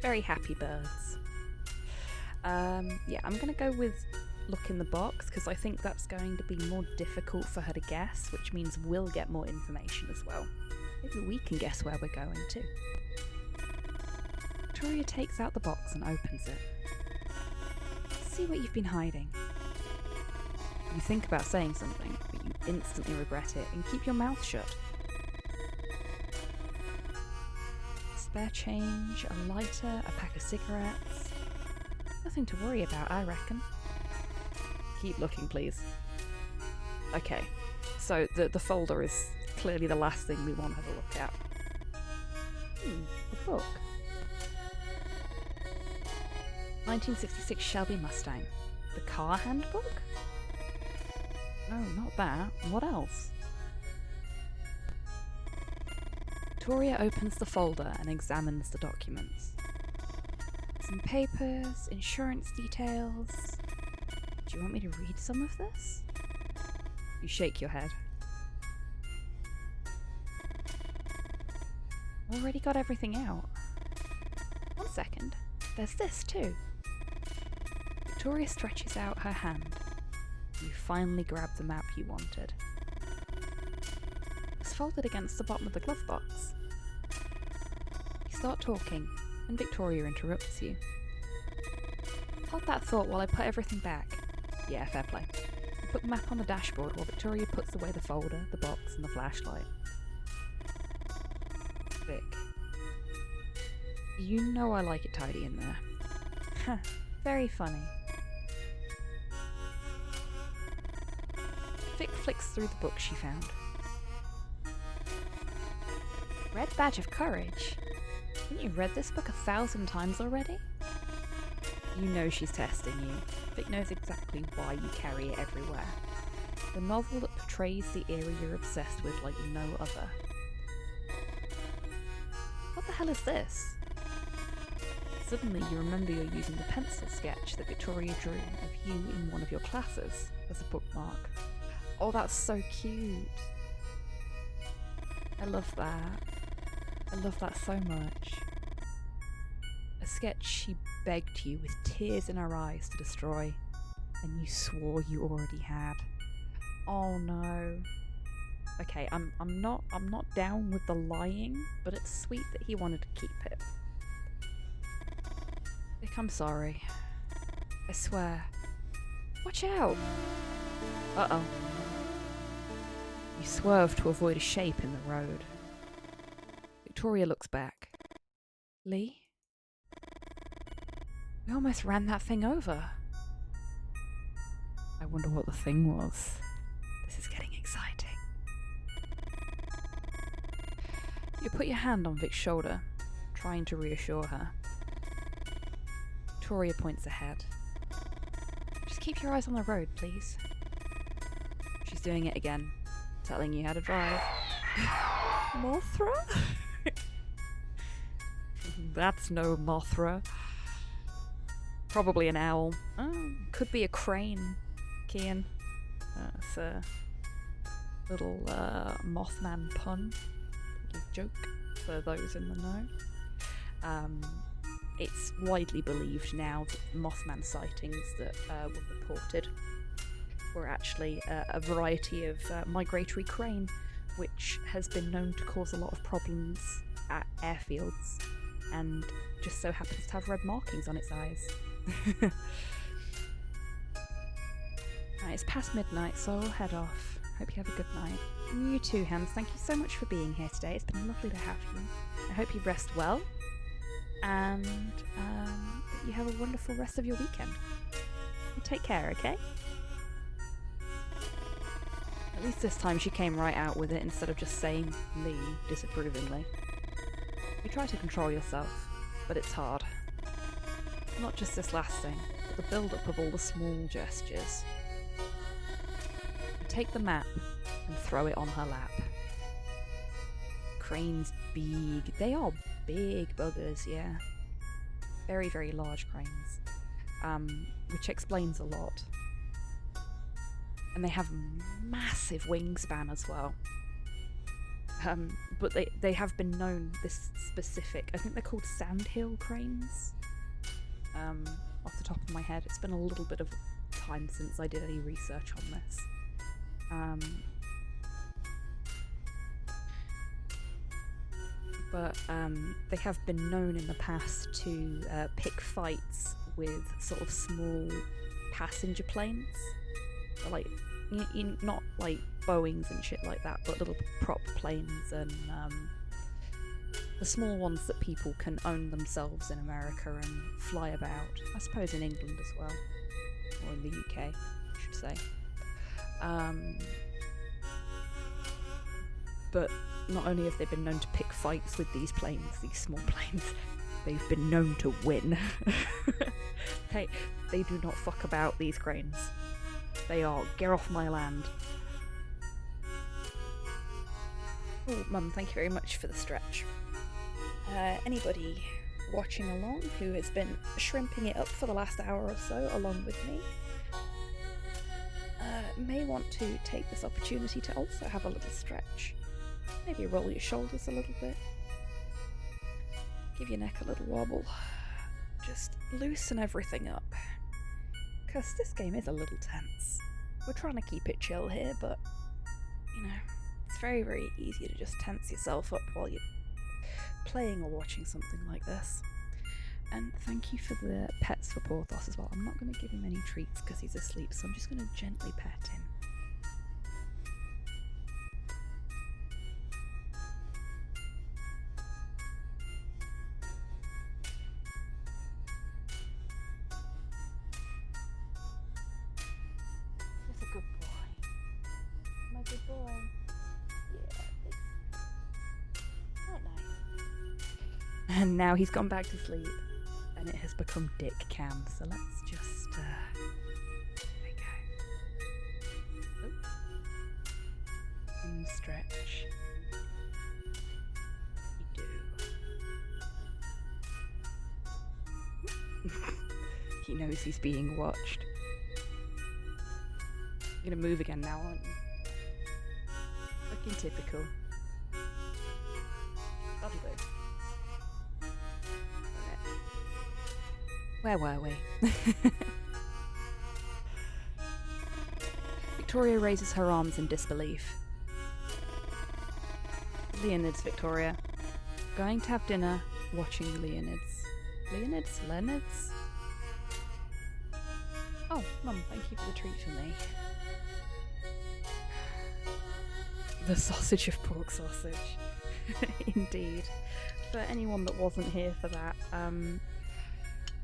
Very happy birds. Yeah, I'm gonna go with look in the box, because I think that's going to be more difficult for her to guess, which means we'll get more information as well. Maybe we can guess where we're going too. Victoria takes out the box and opens it. See what you've been hiding. You think about saying something, but you instantly regret it and keep your mouth shut. Spare change, a lighter, a pack of cigarettes. Nothing to worry about, I reckon. Keep looking, please. Okay, so the folder is clearly the last thing we want to have a look at. A book. 1966 Shelby Mustang. The car handbook? No, not that. What else? Victoria opens the folder and examines the documents. Some papers, insurance details. Do you want me to read some of this? You shake your head. Already got everything out. 1 second. There's this too. Victoria stretches out her hand. You finally grab the map you wanted. It's folded against the bottom of the glove box. You start talking, and Victoria interrupts you. Hold that thought while I put everything back. Yeah, fair play. You put the map on the dashboard while Victoria puts away the folder, the box, and the flashlight. Vic. You know I like it tidy in there. Ha, very funny. Vic flicks through the book she found. Red Badge of Courage? Haven't you read this book 1,000 times already? You know she's testing you. Vic knows exactly why you carry it everywhere. The novel that portrays the era you're obsessed with like no other. What the hell is this? Suddenly you remember you're using the pencil sketch that Victoria drew of you in one of your classes as a bookmark. Oh, that's so cute. I love that. I love that so much. A sketch she begged you with tears in her eyes to destroy, and you swore you already had. Oh no. Okay, I'm not down with the lying, but it's sweet that he wanted to keep it. Vic, I'm sorry. I swear. Watch out! Uh-oh. You swerve to avoid a shape in the road. Victoria looks back. Lee? We almost ran that thing over. I wonder what the thing was. This is getting exciting. You put your hand on Vic's shoulder, trying to reassure her. Victoria points ahead. Just keep your eyes on the road, please. She's doing it again, telling you how to drive. Mothra? That's no Mothra. Probably an owl. Oh, could be a crane, Kian. It's a little Mothman pun. Little joke for those in the know. it's widely believed now that the Mothman sightings that were reported were actually a variety of migratory crane, which has been known to cause a lot of problems at airfields, and just so happens to have red markings on its eyes. Right, it's past midnight, so I'll head off. Hope you have a good night. And you too, Hans. Thank you so much for being here today. It's been lovely to have you. I hope you rest well, and that you have a wonderful rest of your weekend. You take care, okay? At least this time she came right out with it instead of just saying Lee disapprovingly. You try to control yourself, but it's hard. Not just this last thing, but the build-up of all the small gestures. You take the map and throw it on her lap. Cranes big. They are big buggers, yeah. Very, very large cranes. Which explains a lot. And they have massive wingspan as well. But they have been known, this specific, I think they're called sandhill cranes. Off the top of my head, it's been a little bit of time since I did any research on this. But they have been known in the past to pick fights with sort of small passenger planes. Like, not like Boeings and shit like that, but little prop planes and the small ones that people can own themselves in America and fly about. I suppose in England as well, or in the UK, I should say. But not only have they been known to pick fights with these planes, these small planes, they've been known to win. They do not fuck about, these cranes. They are, get off my land. Oh, Mum, thank you very much for the stretch. Anybody watching along who has been shrimping it up for the last hour or so along with me may want to take this opportunity to also have a little stretch. Maybe roll your shoulders a little bit. Give your neck a little wobble. Just loosen everything up. Because this game is a little tense. We're trying to keep it chill here, but, you know, it's very, very easy to just tense yourself up while you're playing or watching something like this. And thank you for the pets for Porthos as well. I'm not going to give him any treats because he's asleep, so I'm just going to gently pet him. That's a good boy. My good boy. Yeah, it's night. And now he's gone back to sleep. And it has become Dick Cam, so let's just, there we go. And stretch. You do. He knows he's being watched. You're gonna move again now, aren't you? Looking typical. That'll do. Where were we? Victoria raises her arms in disbelief. Leonids, Victoria. Going to have dinner, watching Leonids. Leonids? Leonids? Oh, Mum, thank you for the treat for me. The sausage of pork sausage. Indeed. For anyone that wasn't here for that,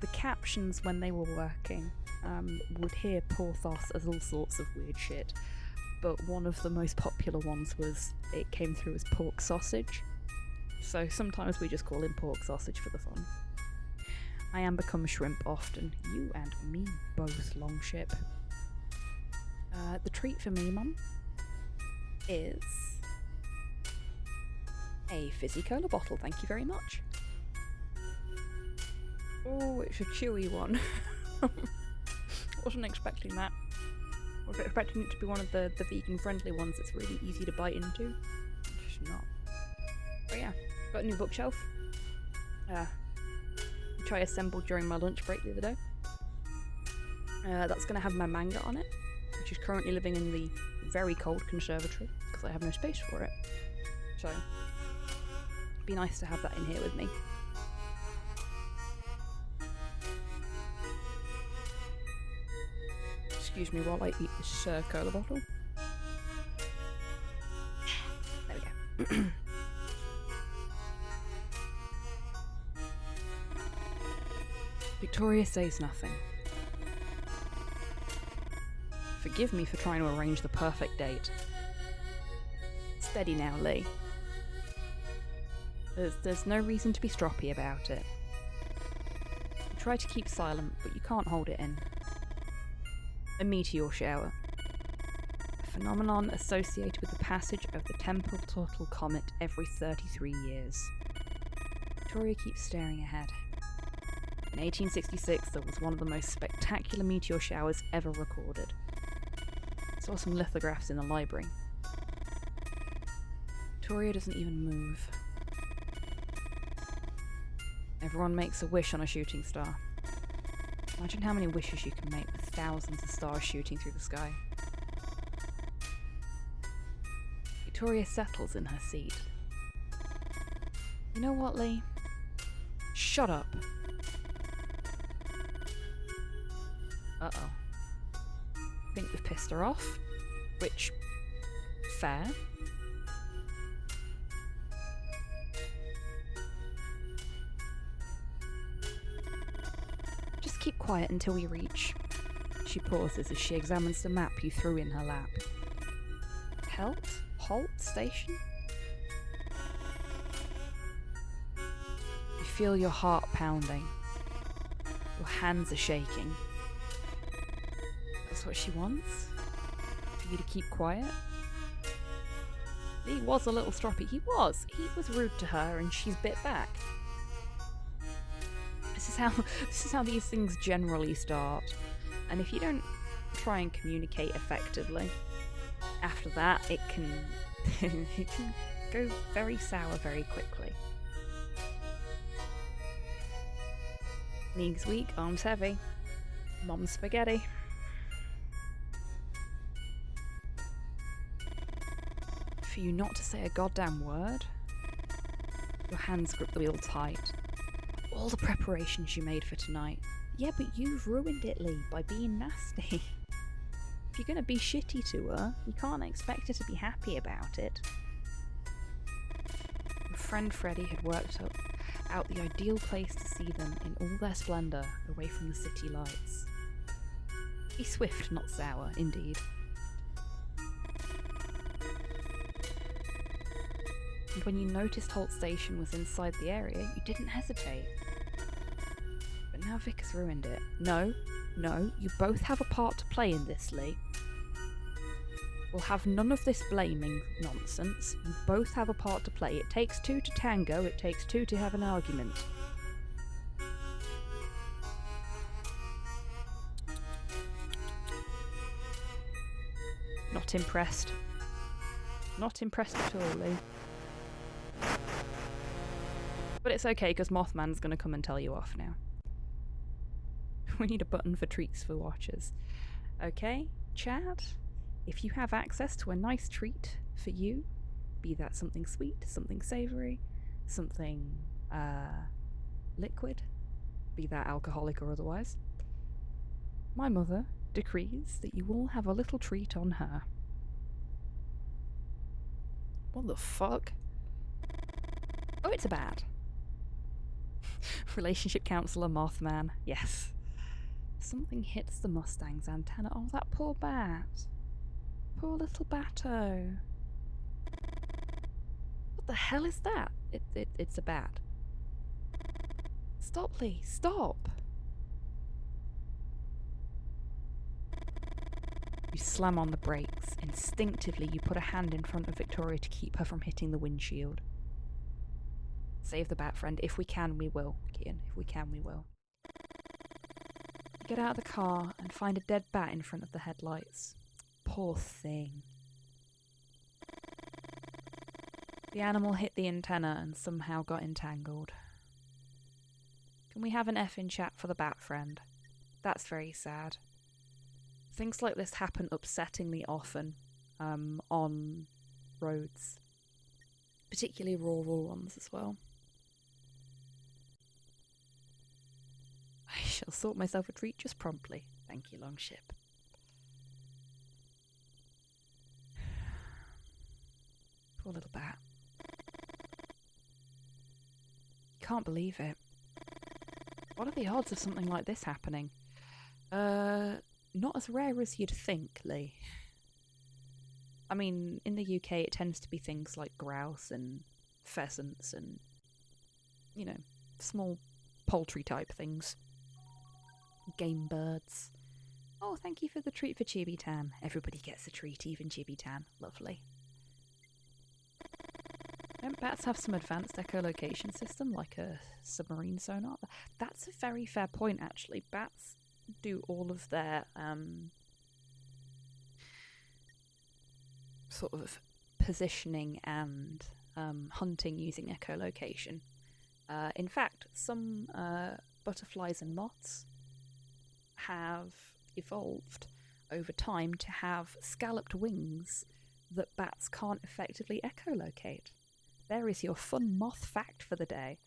the captions when they were working would hear Porthos as all sorts of weird shit, but one of the most popular ones was it came through as pork sausage, so sometimes we just call him pork sausage for the fun. I am become shrimp often, you and me both, Longship. The treat for me, Mum, is a fizzy cola bottle, thank you very much. Oh, it's a chewy one. Wasn't expecting that. I was expecting it to be one of the vegan-friendly ones that's really easy to bite into. It's not. But yeah, got a new bookshelf. which I assembled during my lunch break the other day. That's going to have my manga on it, which is currently living in the very cold conservatory because I have no space for it. So, it'd be nice to have that in here with me. Excuse me while I eat this cola bottle. There we go. Victoria says nothing. Forgive me for trying to arrange the perfect date. Steady now, Lee. There's no reason to be stroppy about it. You try to keep silent, but you can't hold it in. A meteor shower. A phenomenon associated with the passage of the Tempel-Turtle comet every 33 years. Victoria keeps staring ahead. In 1866, there was one of the most spectacular meteor showers ever recorded. I saw some lithographs in the library. Victoria doesn't even move. Everyone makes a wish on a shooting star. Imagine how many wishes you can make with thousands of stars shooting through the sky. Victoria settles in her seat. You know what, Lee? Shut up. Uh-oh. Think we've pissed her off? Which, fair. Just keep quiet until we reach. She pauses as she examines the map you threw in her lap. Halt station? You feel your heart pounding. Your hands are shaking. That's what she wants? For you to keep quiet? He was a little stroppy. He was rude to her and she's bit back. This is how these things generally start. And if you don't try and communicate effectively, after that it can it can go very sour very quickly. Knees weak, arms heavy. Mom's spaghetti. For you not to say a goddamn word? Your hands grip the wheel tight. All the preparations you made for tonight. Yeah, but you've ruined it, Lee, by being nasty. If you're gonna be shitty to her, you can't expect her to be happy about it. Your friend Freddie had worked out the ideal place to see them in all their splendour, away from the city lights. Be swift, not sour, indeed. And when you noticed Holt Station was inside the area, you didn't hesitate. But now Vic has ruined it. No, you both have a part to play in this, Lee. We'll have none of this blaming nonsense. You both have a part to play. It takes two to tango, it takes two to have an argument. Not impressed. Not impressed at all, Lee. But it's okay, because Mothman's going to come and tell you off now. We need a button for treats for watchers. Okay, chat? If you have access to a nice treat for you, be that something sweet, something savoury, something liquid, be that alcoholic or otherwise, my mother decrees that you all have a little treat on her. What the fuck? Oh, it's a bat. Relationship counsellor Mothman. Yes. Something hits the Mustang's antenna. Oh, that poor bat. Poor little batto. What the hell is that? It's a bat. Stop, Lee. Stop. You slam on the brakes. Instinctively, you put a hand in front of Victoria to keep her from hitting the windshield. Save the bat, friend. If we can, we will. Kian, if we can, we will. Get out of the car and find a dead bat in front of the headlights. Poor thing. The animal hit the antenna and somehow got entangled. Can we have an F in chat for the bat friend? That's very sad. Things like this happen upsettingly often on roads, particularly rural ones as well. I shall sort myself a treat just promptly. Thank you, Longship. Poor little bat. Can't believe it. What are the odds of something like this happening? Not as rare as you'd think, Lee. I mean, in the UK it tends to be things like grouse and pheasants and, you know, small poultry type things. Game birds. Oh, thank you for the treat for Chibi-tan. Everybody gets a treat, even Chibi-tan. Lovely. Don't bats have some advanced echolocation system, like a submarine sonar? That's a very fair point, actually. Bats do all of their sort of positioning and hunting using echolocation. In fact, some butterflies and moths have evolved over time to have scalloped wings that bats can't effectively echolocate. There is your fun moth fact for the day.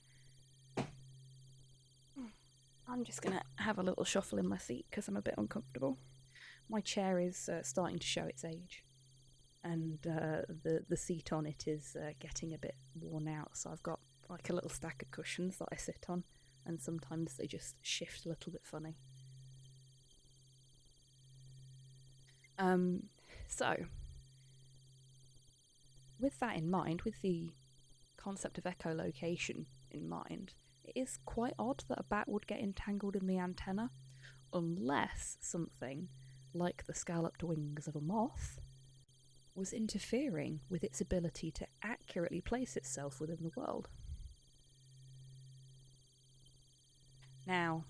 I'm just going to have a little shuffle in my seat because I'm a bit uncomfortable. My chair is starting to show its age, and the seat on it is getting a bit worn out, so I've got like a little stack of cushions that I sit on, and sometimes they just shift a little bit funny. So, with that in mind, with the concept of echolocation in mind, it is quite odd that a bat would get entangled in the antenna, unless something like the scalloped wings of a moth was interfering with its ability to accurately place itself within the world. Now,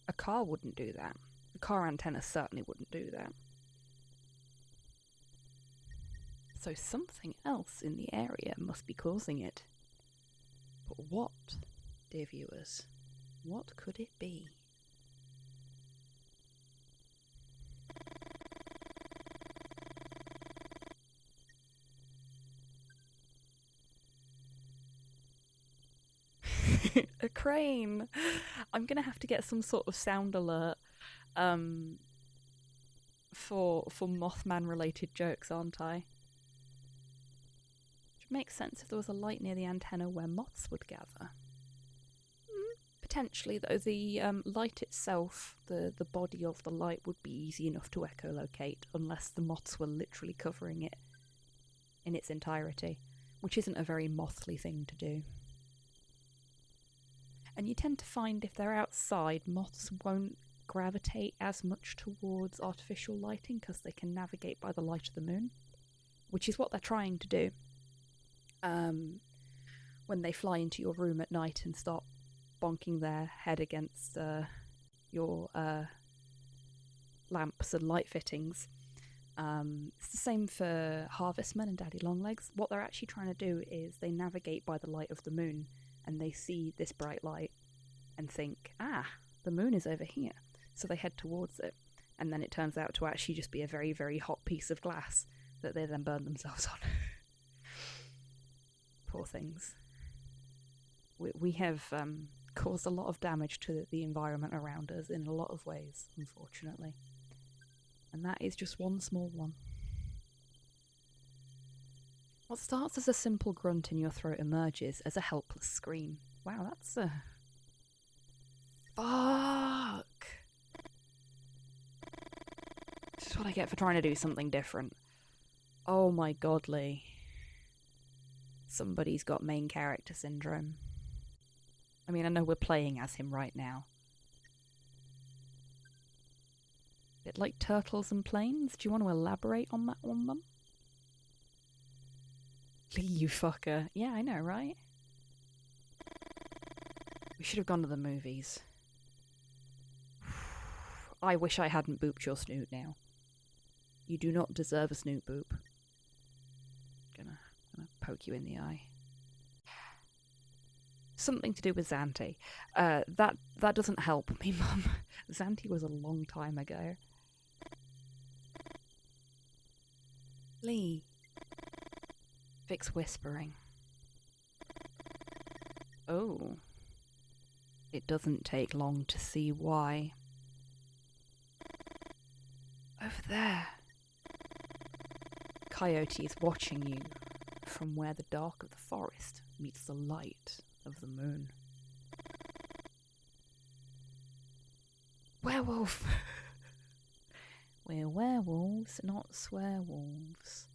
a car wouldn't do that. A car antenna certainly wouldn't do that. So something else in the area must be causing it. But what, dear viewers? What could it be? A crane! I'm gonna have to get some sort of sound alert for Mothman related jokes, aren't I? Which makes sense if there was a light near the antenna where moths would gather. Potentially, though, the light itself, the body of the light, would be easy enough to echolocate unless the moths were literally covering it in its entirety, which isn't a very mothly thing to do. And you tend to find if they're outside, moths won't gravitate as much towards artificial lighting because they can navigate by the light of the moon, which is what they're trying to do. When they fly into your room at night and start bonking their head against your lamps and light fittings. It's the same for harvestmen and daddy longlegs. What they're actually trying to do is they navigate by the light of the moon, and they see this bright light and think, the moon is over here. So they head towards it, and then it turns out to actually just be a very, very hot piece of glass that they then burn themselves on. Poor things. We have caused a lot of damage to the environment around us in a lot of ways, unfortunately. And that is just one small one. What starts as a simple grunt in your throat emerges as a helpless scream. Wow, that's a... Fuck! This is what I get for trying to do something different. Oh my god, Lee. Somebody's got main character syndrome. I mean, I know we're playing as him right now. Bit like turtles and planes? Do you want to elaborate on that one, Mum? Lee, you fucker. Yeah, I know, right? We should have gone to the movies. I wish I hadn't booped your snoot now. You do not deserve a snoot boop. Gonna poke you in the eye. something to do with Xanti. That doesn't help me, Mum. Xanti was a long time ago. Lee. Vic's whispering. Oh. It doesn't take long to see why. Over there. Coyote is watching you from where the dark of the forest meets the light of the moon. Werewolf! We're werewolves, not swearwolves.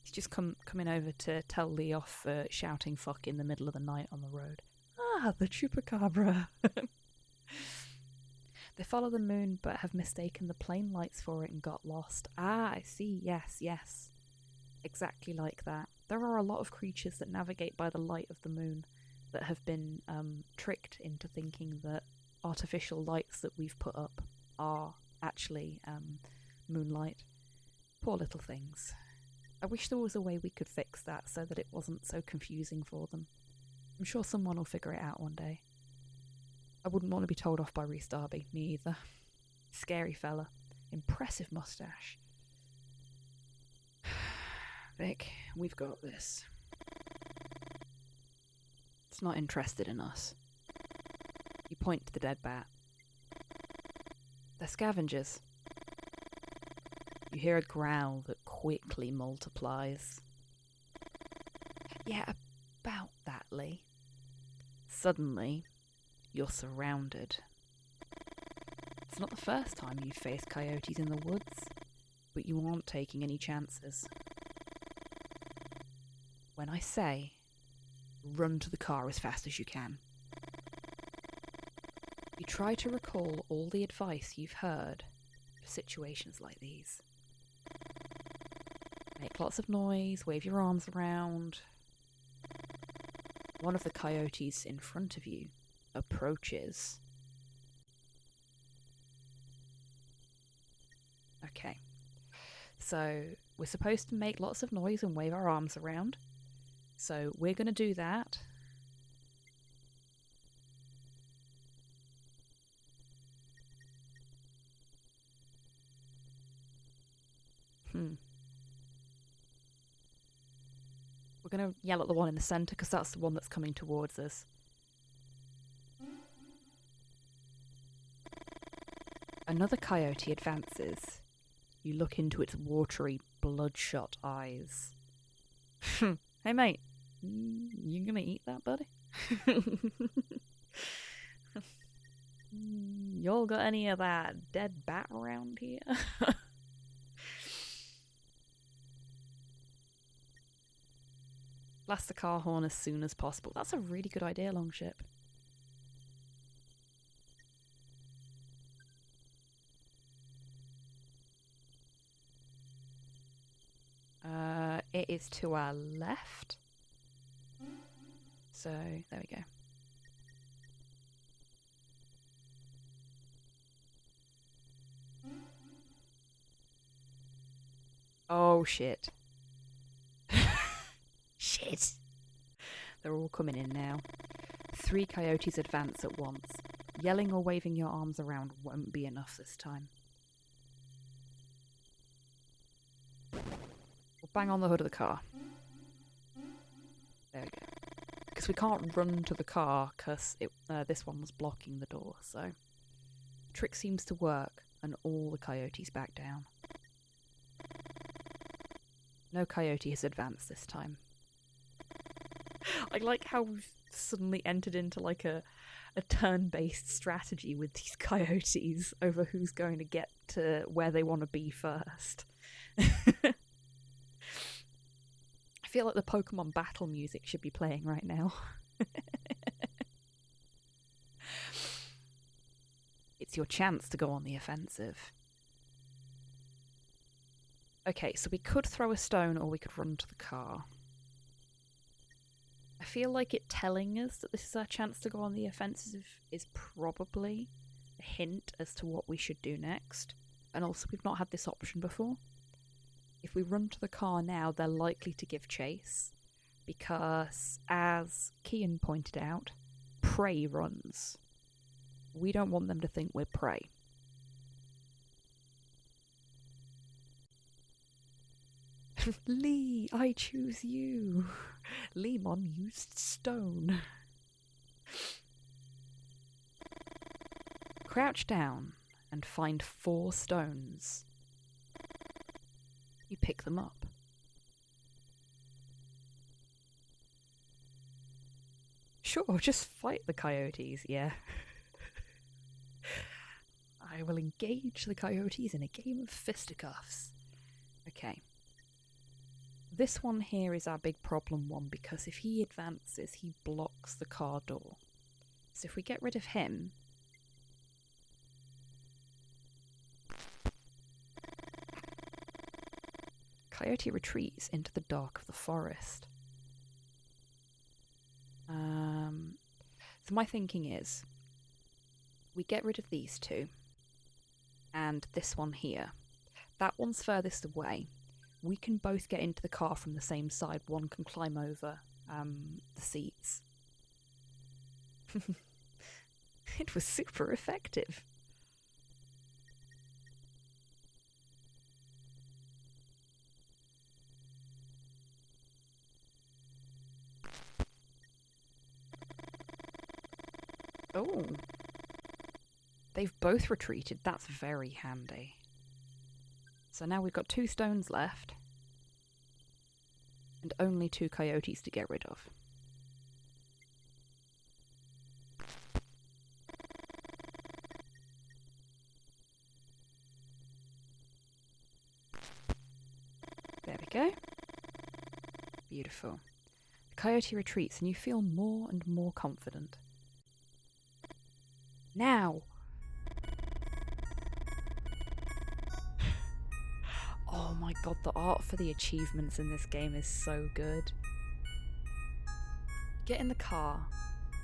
He's just coming over to tell Lee off for shouting fuck in the middle of the night on the road. Ah, the chupacabra! They follow the moon but have mistaken the plain lights for it and got lost. Ah, I see. Yes. Exactly like that. There are a lot of creatures that navigate by the light of the moon that have been tricked into thinking that artificial lights that we've put up are actually moonlight. Poor little things. I wish there was a way we could fix that so that it wasn't so confusing for them. I'm sure someone will figure it out one day. I wouldn't want to be told off by Rhys Darby, me either. Scary fella. Impressive moustache. Vic, we've got this. It's not interested in us. You point to the dead bat. They're scavengers. You hear a growl that quickly multiplies. Yeah, about that, Lee. Suddenly, you're surrounded. It's not the first time you've faced coyotes in the woods, but you aren't taking any chances. When I say, run to the car as fast as you can. You try to recall all the advice you've heard for situations like these. Make lots of noise, wave your arms around. One of the coyotes in front of you approaches. Okay. So, we're supposed to make lots of noise and wave our arms around. So, we're going to do that. We're going to yell at the one in the centre because that's the one that's coming towards us. Another coyote advances. You look into its watery, bloodshot eyes. Hey mate, you gonna eat that, buddy? Y'all got any of that dead bat around here? Blast the car horn as soon as possible. That's a really good idea, Longship. It is to our left. So, there we go. Oh, shit. Shit! They're all coming in now. 3 coyotes advance at once. Yelling or waving your arms around won't be enough this time. We'll bang on the hood of the car. There we go. Because we can't run to the car because this one was blocking the door, so... The trick seems to work, and all the coyotes back down. No coyote has advanced this time. I like how we've suddenly entered into like a turn-based strategy with these coyotes over who's going to get to where they want to be first. I feel like the Pokemon battle music should be playing right now. It's your chance to go on the offensive. Okay, so we could throw a stone or we could run to the car. I feel like it telling us that this is our chance to go on the offensive is probably a hint as to what we should do next. And also, we've not had this option before. If we run to the car now, they're likely to give chase, because, as Kian pointed out, prey runs. We don't want them to think we're prey. Lee, I choose you. Lemon used stone. Crouch down and find 4 stones. You pick them up. Sure, just fight the coyotes, yeah. I will engage the coyotes in a game of fisticuffs. Okay. This one here is our big problem one, because if he advances, he blocks the car door. So if we get rid of him... Coyote retreats into the dark of the forest. So my thinking is, we get rid of these 2, and this one here. That one's furthest away. We can both get into the car from the same side. One can climb over the seats. It was super effective. Oh. They've both retreated. That's very handy. So now we've got 2 stones left. And only 2 coyotes to get rid of. There we go. Beautiful. The coyote retreats and you feel more and more confident. Now! Oh my god, the art for the achievements in this game is so good. Get in the car,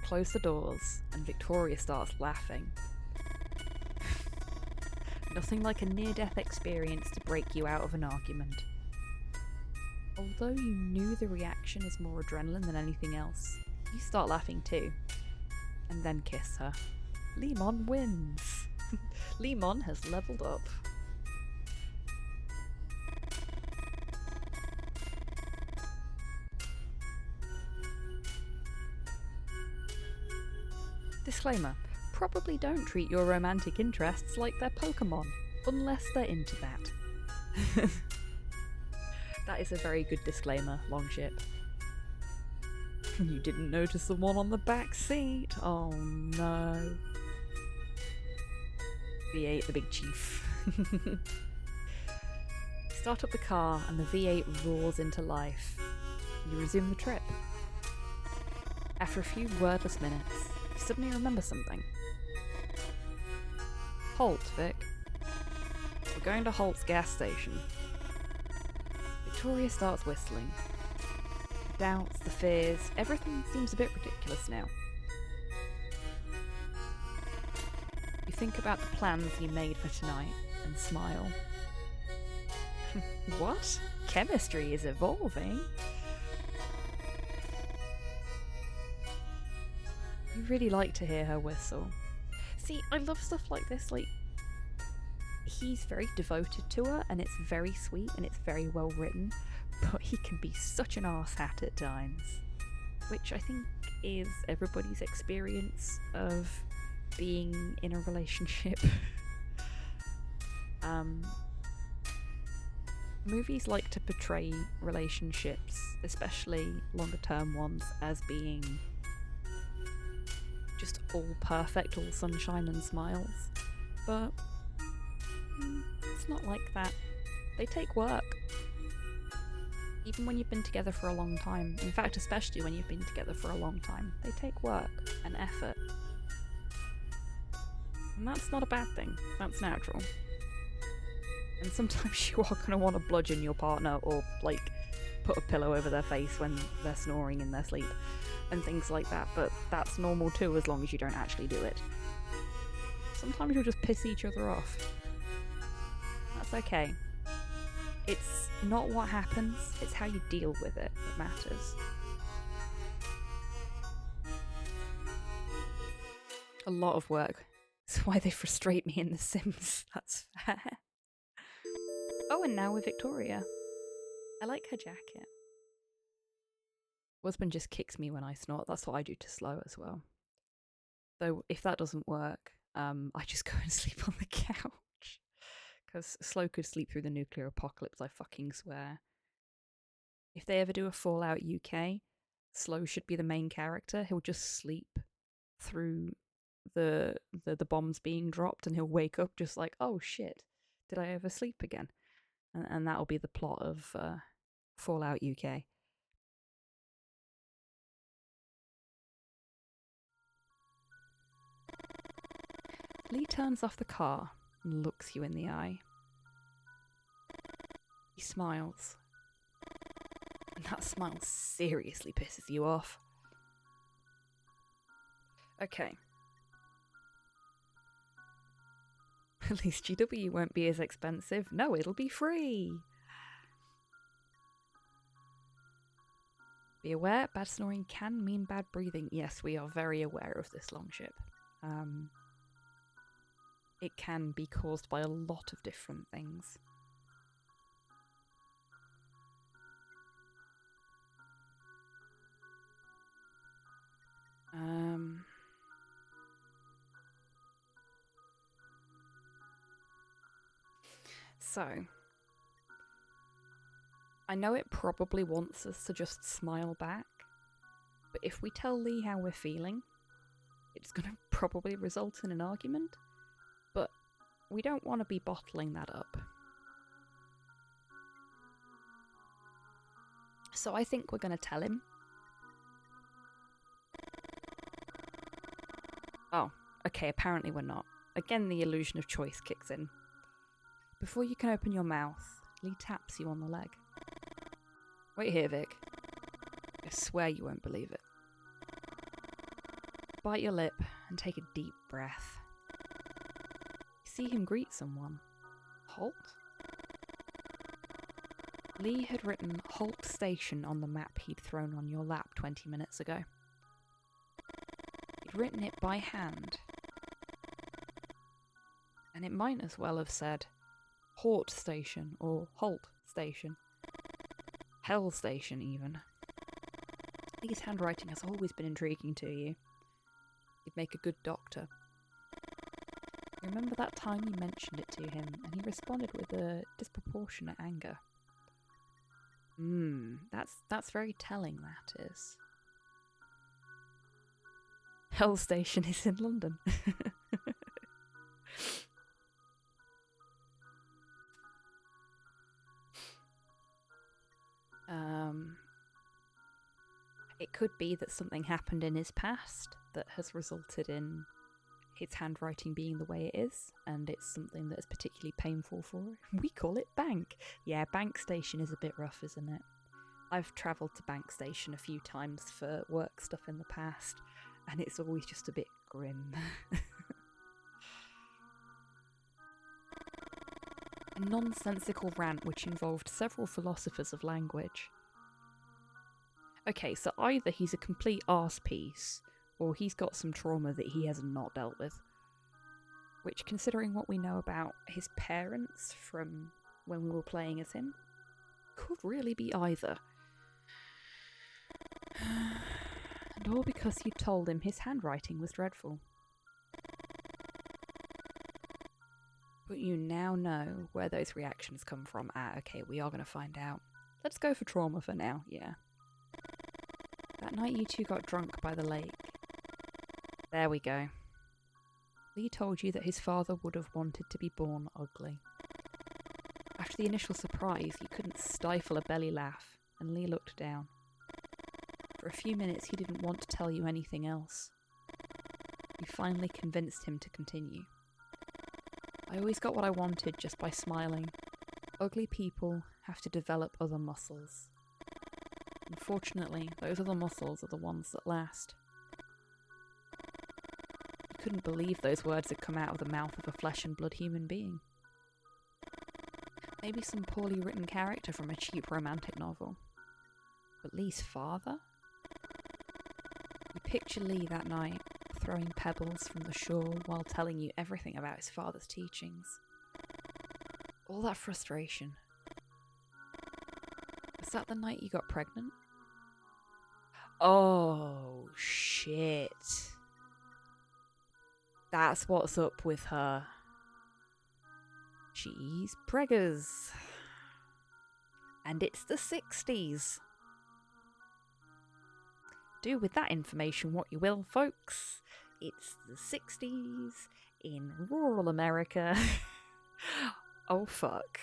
close the doors, and Victoria starts laughing. Nothing like a near-death experience to break you out of an argument. Although you knew the reaction is more adrenaline than anything else, you start laughing too. And then kiss her. Lemon wins! Lemon has leveled up. Disclaimer. Probably don't treat your romantic interests like they're Pokemon, unless they're into that. That is a very good disclaimer, Longship. You didn't notice the one on the back seat? Oh no. V8, the big chief. Start up the car and the V8 roars into life. You resume the trip. After a few wordless minutes, you suddenly remember something. Halt, Vic. We're going to Halt's gas station. Victoria starts whistling. The doubts, the fears, everything seems a bit ridiculous now. You think about the plans you made for tonight and smile. What? Chemistry is evolving? You really like to hear her whistle. See, I love stuff like this, like, he's very devoted to her, and it's very sweet, and it's very well written, but he can be such an arsehat at times. Which I think is everybody's experience of being in a relationship. Movies like to portray relationships, especially longer term ones, as being just all perfect, all sunshine and smiles. But it's not like that. They take work. Even when you've been together for a long time. In fact, especially when you've been together for a long time. They take work and effort. And that's not a bad thing. That's natural. And sometimes you are going to want to bludgeon your partner or, like, put a pillow over their face when they're snoring in their sleep and things like that, but that's normal too as long as you don't actually do it. Sometimes you'll just piss each other off. That's okay. It's not what happens, it's how you deal with it that matters. A lot of work. That's why they frustrate me in The Sims. That's fair. Oh, and now with Victoria. I like her jacket. Husband just kicks me when I snort. That's what I do to Slow as well. Though if that doesn't work, I just go and sleep on the couch. Because Slow could sleep through the nuclear apocalypse, I fucking swear. If they ever do a Fallout UK, Slow should be the main character. He'll just sleep through the bombs being dropped, and he'll wake up just like, oh shit, did I ever sleep again? And that'll be the plot of Fallout UK. Lee turns off the car and looks you in the eye. He smiles. And that smile seriously pisses you off. Okay. At least GW won't be as expensive. No, it'll be free. Be aware, bad snoring can mean bad breathing. Yes, we are very aware of this, Longship. It can be caused by a lot of different things. So, I know it probably wants us to just smile back, but if we tell Lee how we're feeling, it's going to probably result in an argument, but we don't want to be bottling that up. So I think we're going to tell him. Oh, okay, apparently we're not. Again, the illusion of choice kicks in. Before you can open your mouth, Lee taps you on the leg. Wait here, Vic. I swear you won't believe it. Bite your lip and take a deep breath. You see him greet someone. Halt? Lee had written Halt Station on the map he'd thrown on your lap 20 minutes ago. He'd written it by hand. And it might as well have said Hort Station or Halt Station. Hell Station, even. Lee's handwriting has always been intriguing to you. You'd make a good doctor. You remember that time you mentioned it to him, and he responded with a disproportionate anger. That's very telling, that is. Hell Station is in London. It could be that something happened in his past that has resulted in his handwriting being the way it is, and it's something that is particularly painful for him. We call it Bank. Yeah, Bank Station is a bit rough, isn't it? I've travelled to Bank Station a few times for work stuff in the past, and it's always just a bit grim. A nonsensical rant which involved several philosophers of language. Okay, so either he's a complete arse piece, or he's got some trauma that he has not dealt with. Which, considering what we know about his parents from when we were playing as him, could really be either. And all because you told him his handwriting was dreadful. But you now know where those reactions come from. Okay, we are going to find out. Let's go for trauma for now, yeah. That night you two got drunk by the lake. There we go. Lee told you that his father would have wanted to be born ugly. After the initial surprise, you couldn't stifle a belly laugh, and Lee looked down. For a few minutes he didn't want to tell you anything else. You finally convinced him to continue. I always got what I wanted just by smiling. Ugly people have to develop other muscles. Unfortunately, those other muscles are the ones that last. You couldn't believe those words had come out of the mouth of a flesh and blood human being. Maybe some poorly written character from a cheap romantic novel. But Lee's father? You picture Lee that night, throwing pebbles from the shore while telling you everything about his father's teachings. All that frustration. Was that the night you got pregnant? Oh, shit. That's what's up with her. She's preggers. And it's the 60s. Do with that information what you will, folks. It's the 60s in rural America. Oh, fuck.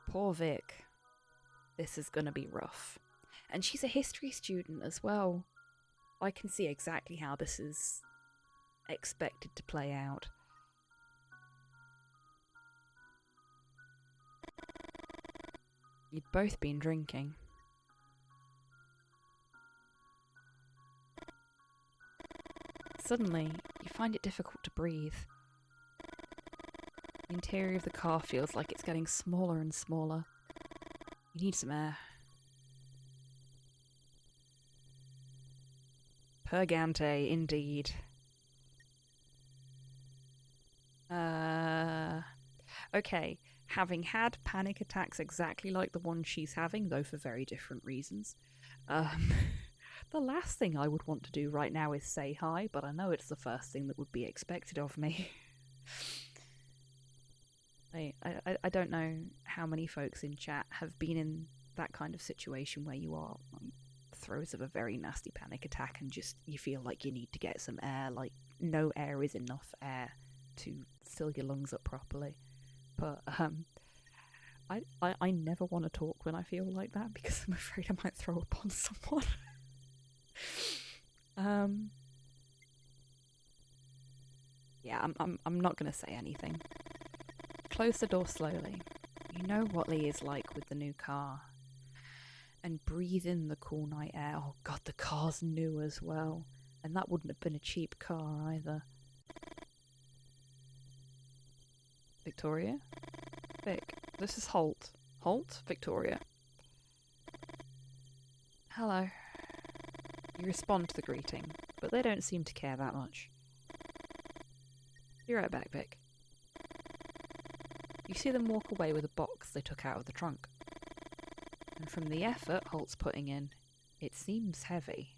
Poor Vic. This is gonna be rough. And she's a history student as well. I can see exactly how this is expected to play out. You'd both been drinking. Suddenly, you find it difficult to breathe. The interior of the car feels like it's getting smaller and smaller. You need some air. Purgante, indeed. Okay. Having had panic attacks exactly like the one she's having, though for very different reasons, the last thing I would want to do right now is say hi, but I know it's the first thing that would be expected of me. I don't know how many folks in chat have been in that kind of situation where you are on the throes of a very nasty panic attack and just you feel like you need to get some air, like no air is enough air to fill your lungs up properly. But I never want to talk when I feel like that because I'm afraid I might throw up on someone. Yeah, I'm not gonna say anything. Close the door slowly. You know what Lee is like with the new car. And breathe in the cool night air. Oh god, the car's new as well. And that wouldn't have been a cheap car either. Victoria? Vic, this is Holt. Holt? Victoria. Hello. You respond to the greeting, but they don't seem to care that much. Be right back, Vic. You see them walk away with a box they took out of the trunk. And from the effort Holt's putting in, it seems heavy.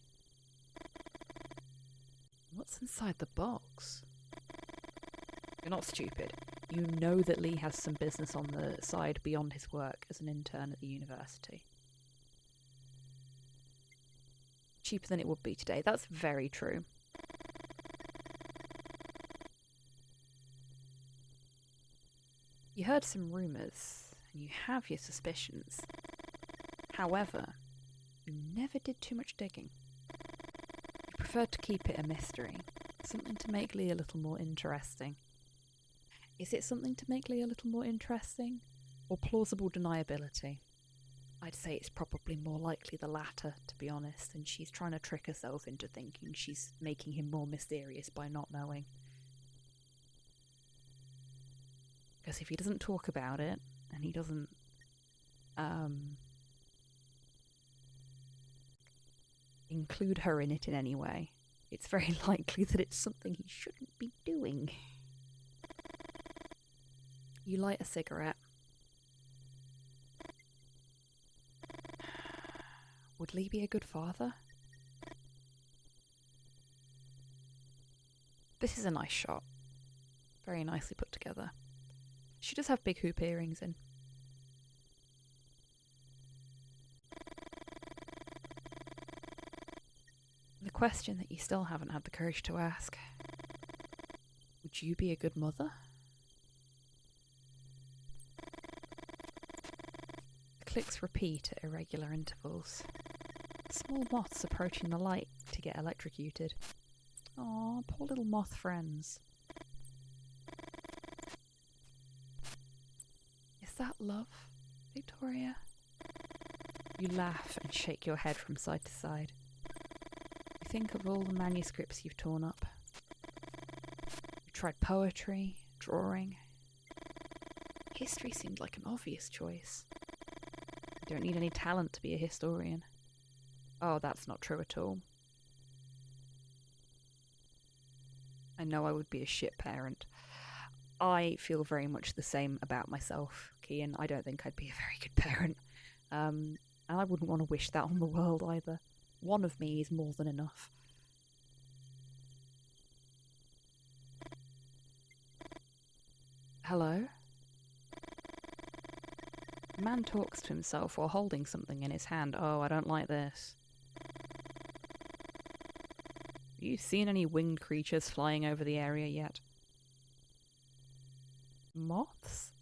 What's inside the box? You're not stupid. You know that Lee has some business on the side beyond his work as an intern at the university. Cheaper than it would be today. That's very true. You heard some rumours, and you have your suspicions. However, you never did too much digging. You preferred to keep it a mystery, something to make Lee a little more interesting. Is it something to make Lee a little more interesting, or plausible deniability? I'd say it's probably more likely the latter, to be honest, and she's trying to trick herself into thinking she's making him more mysterious by not knowing. Because if he doesn't talk about it, and he doesn't, include her in it in any way, it's very likely that it's something he shouldn't be doing. You light a cigarette. Would Lee be a good father? This is a nice shot. Very nicely put together. She does have big hoop earrings in. The question that you still haven't had the courage to ask. Would you be a good mother? The clicks repeat at irregular intervals. Small moths approaching the light to get electrocuted. Aw, poor little moth friends. Is that love, Victoria? You laugh and shake your head from side to side. You think of all the manuscripts you've torn up. You've tried poetry, drawing. History seemed like an obvious choice. You don't need any talent to be a historian. Oh, that's not true at all. I know I would be a shit parent. I feel very much the same about myself, Kian. I don't think I'd be a very good parent. And I wouldn't want to wish that on the world either. One of me is more than enough. Hello? A man talks to himself while holding something in his hand. Oh, I don't like this. Have you seen any winged creatures flying over the area yet? Moths?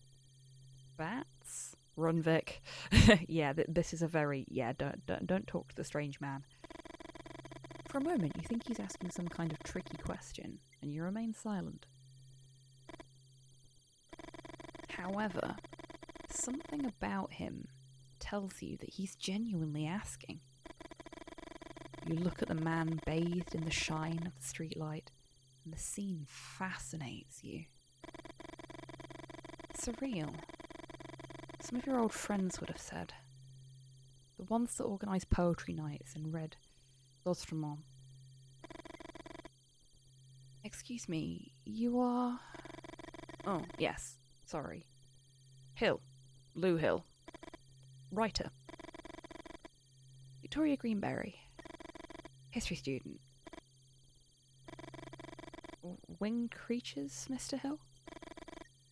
Bats? Run, Vic. Yeah, this is a very... Yeah, don't talk to the strange man. For a moment, you think he's asking some kind of tricky question, and you remain silent. However, something about him tells you that he's genuinely asking. You look at the man bathed in the shine of the streetlight, and the scene fascinates you. Surreal. Some of your old friends would have said. The ones that organised poetry nights and read L'Autrement. Excuse me, you are... Oh, yes, sorry. Hill. Lou Hill. Writer. Victoria Greenberry. History student. Winged creatures, Mr. Hill?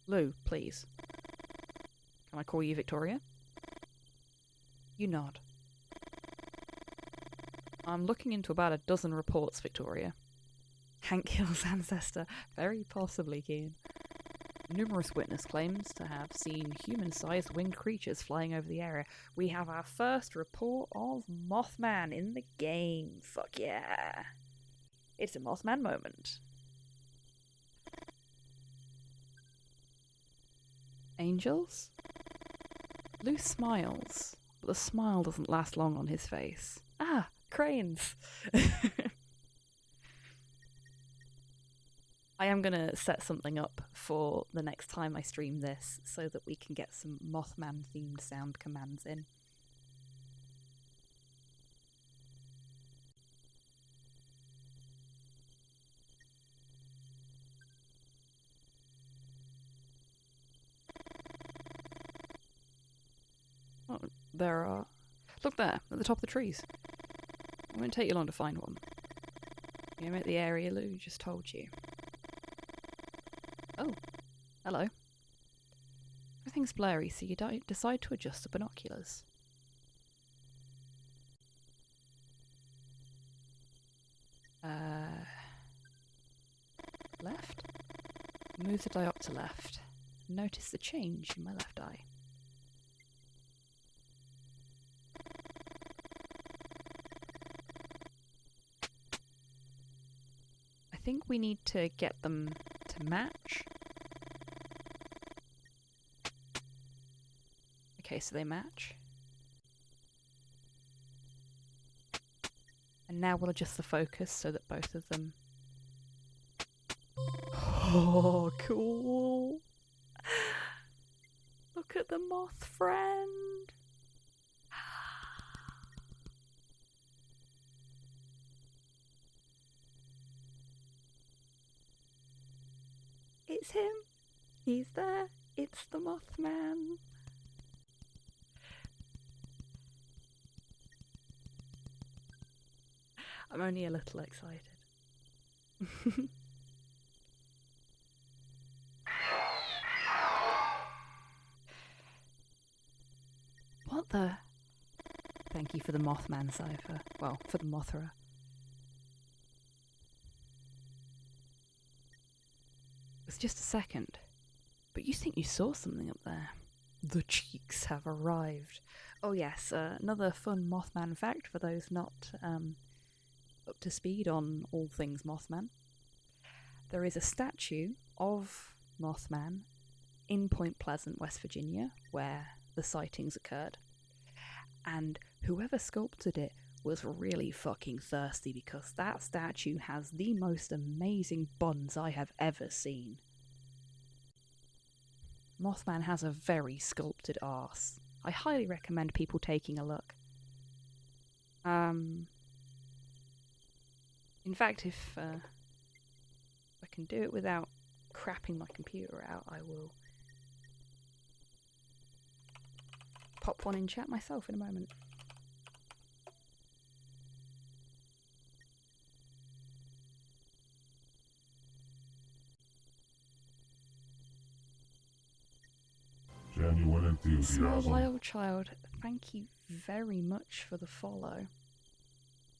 Lou, please. Can I call you Victoria? You nod. I'm looking into about a dozen reports, Victoria. Hank Hill's ancestor, very possibly, Kean. Numerous witness claims to have seen human-sized winged creatures flying over the area. We have our first report of Mothman in the game. Fuck yeah. It's a Mothman moment. Angels? Lou smiles, but the smile doesn't last long on his face. Ah, cranes! I am going to set something up for the next time I stream this so that we can get some Mothman-themed sound commands in. Oh, there are... Look there, at the top of the trees. It won't take you long to find one. I'm at the area Lou just told you. Oh, hello. Everything's blurry, so you decide to adjust the binoculars. Left? Move the diopter left. Notice the change in my left eye. I think we need to get them to match. Okay, so they match. And now we'll adjust the focus so that both of them... Oh, cool! Look at the moth friend! It's him! He's there! It's the Mothman! I'm only a little excited. What the? Thank you for the Mothman cipher. Well, for the Mothra. It was just a second. But you think you saw something up there. The cheeks have arrived. Oh yes, another fun Mothman fact for those not up to speed on all things Mothman. There is a statue of Mothman in Point Pleasant, West Virginia, where the sightings occurred. And whoever sculpted it was really fucking thirsty because that statue has the most amazing buns I have ever seen. Mothman has a very sculpted arse. I highly recommend people taking a look. In fact, if I can do it without crapping my computer out, I will pop one in chat myself in a moment. Genuine Small enthusiasm. Wild Child, thank you very much for the follow.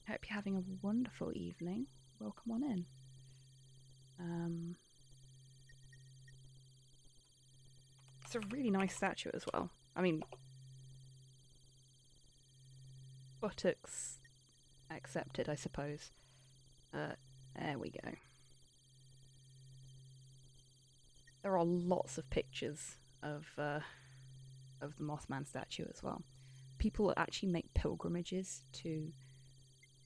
I hope you're having a wonderful evening. Welcome on in. It's a really nice statue as well. I mean, buttocks accepted, I suppose. There we go. There are lots of pictures of the Mothman statue as well. People actually make pilgrimages to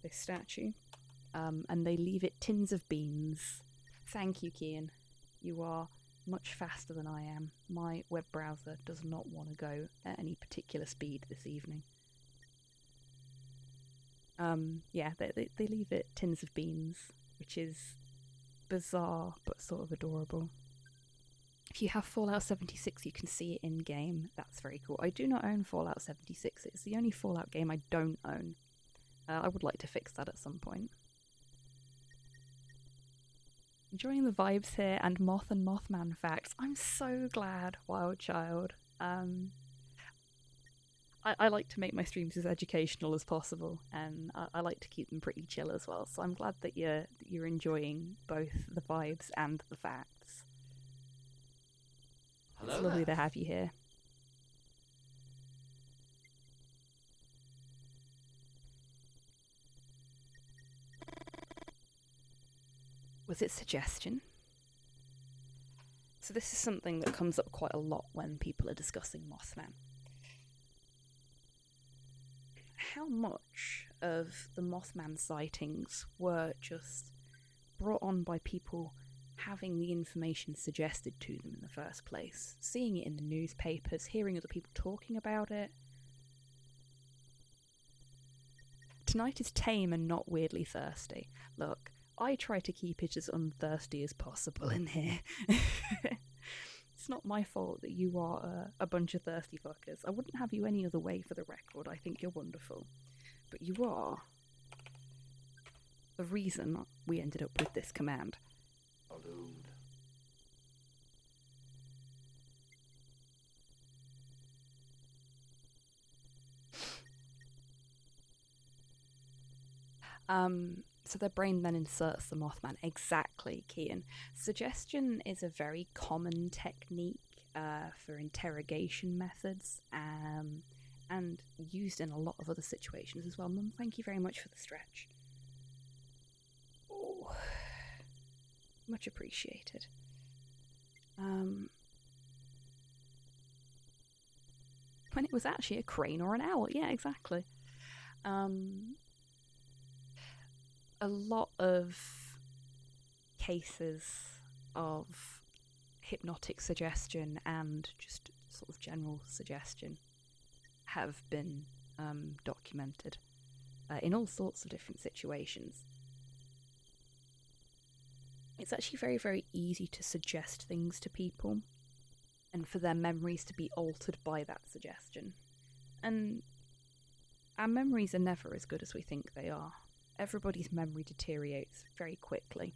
this statue, and they leave it tins of beans. Thank you, Kian. You are much faster than I am. My web browser does not want to go at any particular speed this evening. Yeah, they leave it tins of beans, which is bizarre but sort of adorable. If you have Fallout 76, you can see it in game. That's very cool. I do not own Fallout 76. It's the only Fallout game I don't own. I would like to fix that at some point. Enjoying the vibes here and Moth and Mothman facts. I'm so glad, Wild Child. I like to make my streams as educational as possible, and I like to keep them pretty chill as well. So I'm glad that you're enjoying both the vibes and the facts. Hello It's lovely there. to have you here. Was it suggestion? So this is something that comes up quite a lot when people are discussing Mothman. How much of the Mothman sightings were just brought on by people having the information suggested to them in the first place, seeing it in the newspapers, hearing other people talking about it? Tonight is tame and not weirdly thirsty. Look, I try to keep it as unthirsty as possible in here. It's not my fault that you are a bunch of thirsty fuckers. I wouldn't have you any other way, for the record. I think you're wonderful. But you are the reason we ended up with this command. So their brain then inserts the Mothman. Exactly, Kian. Suggestion is a very common technique for interrogation methods, and used in a lot of other situations as well. Mum, thank you very much for the stretch. Oh, much appreciated. When it was actually a crane or an owl. Yeah, exactly. A lot of cases of hypnotic suggestion and just sort of general suggestion have been documented in all sorts of different situations. It's actually very, very easy to suggest things to people and for their memories to be altered by that suggestion. And our memories are never as good as we think they are. Everybody's memory deteriorates very quickly,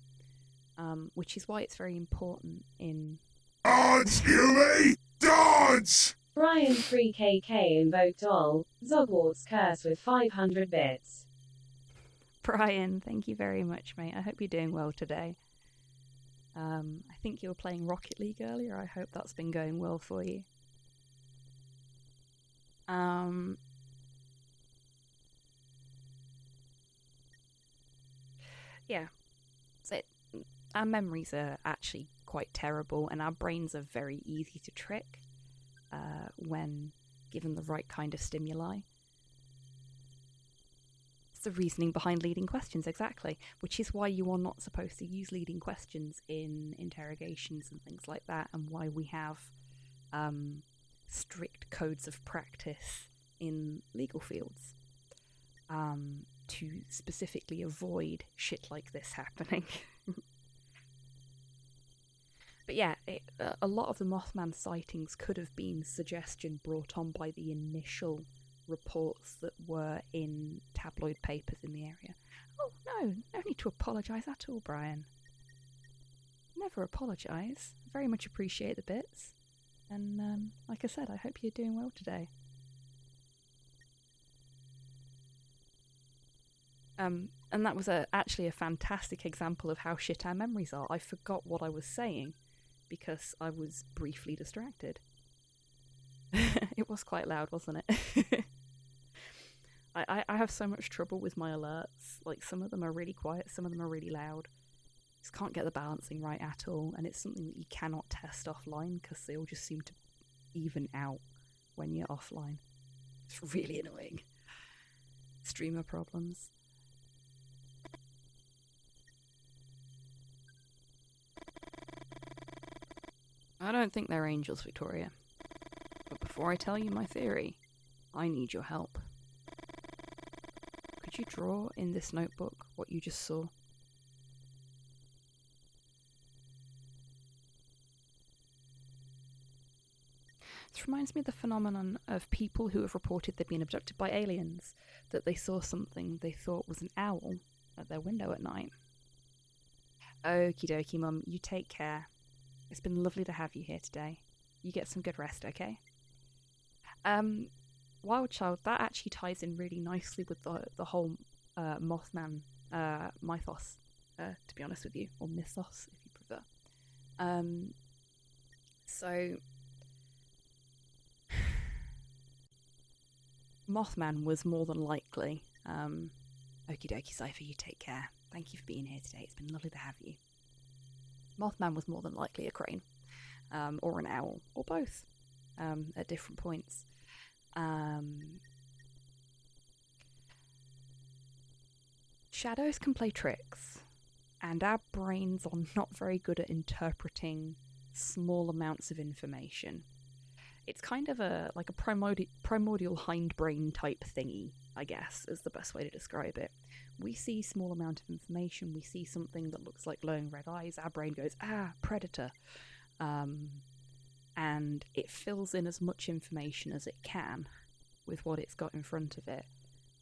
which is why it's very important in... Dodge, Huey! Dodge! Brian 3KK invoked all Zogwarts curse with 500 bits. Brian, thank you very much, mate. I hope you're doing well today. I think you were playing Rocket League earlier. I hope that's been going well for you. Yeah. So our memories are actually quite terrible, and our brains are very easy to trick when given the right kind of stimuli. It's the reasoning behind leading questions, exactly, which is why you are not supposed to use leading questions in interrogations and things like that, and why we have strict codes of practice in legal fields. to specifically avoid shit like this happening. But yeah, a lot of the Mothman sightings could have been suggestion brought on by the initial reports that were in tabloid papers in the area. Oh, no need to apologise at all, Brian. Never apologise. Very much appreciate the bits. And like I said, I hope you're doing well today. And that was actually a fantastic example of how shit our memories are. I forgot what I was saying because I was briefly distracted. It was quite loud, wasn't it? I have so much trouble with my alerts. Like, some of them are really quiet, some of them are really loud. Just can't get the balancing right at all, and it's something that you cannot test offline because they all just seem to even out when you're offline. It's really annoying. Streamer problems. I don't think they're angels, Victoria. But before I tell you my theory, I need your help. Could you draw in this notebook what you just saw? This reminds me of the phenomenon of people who have reported they've been abducted by aliens, that they saw something they thought was an owl at their window at night. Okie dokie, Mum, you take care. It's been lovely to have you here today. You get some good rest, okay? Wild Child, that actually ties in really nicely with the whole Mothman mythos, to be honest with you, or mythos, if you prefer. So, Mothman was more than likely. Okie dokie, Cypher, you take care. Thank you for being here today. It's been lovely to have you. Mothman was more than likely a crane, or an owl, or both, at different points. Shadows can play tricks, and our brains are not very good at interpreting small amounts of information. It's kind of like a primordial hindbrain type thingy, I guess, is the best way to describe it. We see small amount of information, we see something that looks like glowing red eyes, our brain goes, predator. And it fills in as much information as it can with what it's got in front of it.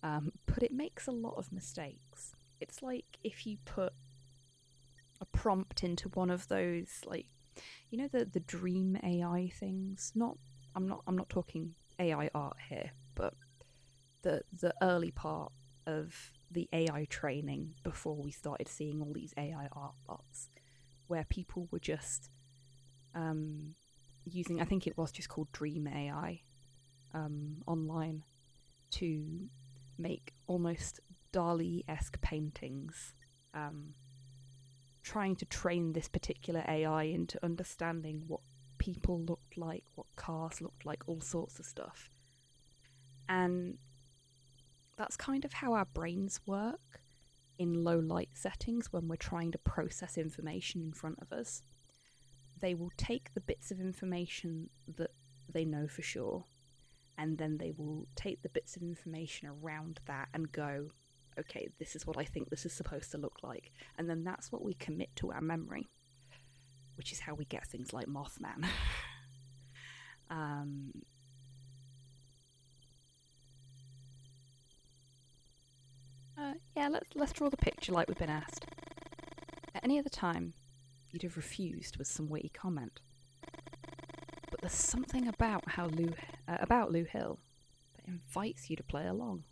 But it makes a lot of mistakes. It's like if you put a prompt into one of those, like, you know, the dream AI things? I'm not talking AI art here, but the early part of the AI training before we started seeing all these AI art bots, where people were just using, I think it was just called Dream AI, online, to make almost Dali-esque paintings, trying to train this particular AI into understanding what people looked like, what cars looked like, all sorts of stuff. And that's kind of how our brains work in low light settings when we're trying to process information in front of us. They will take the bits of information that they know for sure, and then they will take the bits of information around that and go, okay, this is what I think this is supposed to look like. And then that's what we commit to our memory, which is how we get things like Mothman. Yeah, let's draw the picture like we've been asked. At any other time, you'd have refused with some witty comment. But there's something about Lou Hill that invites you to play along.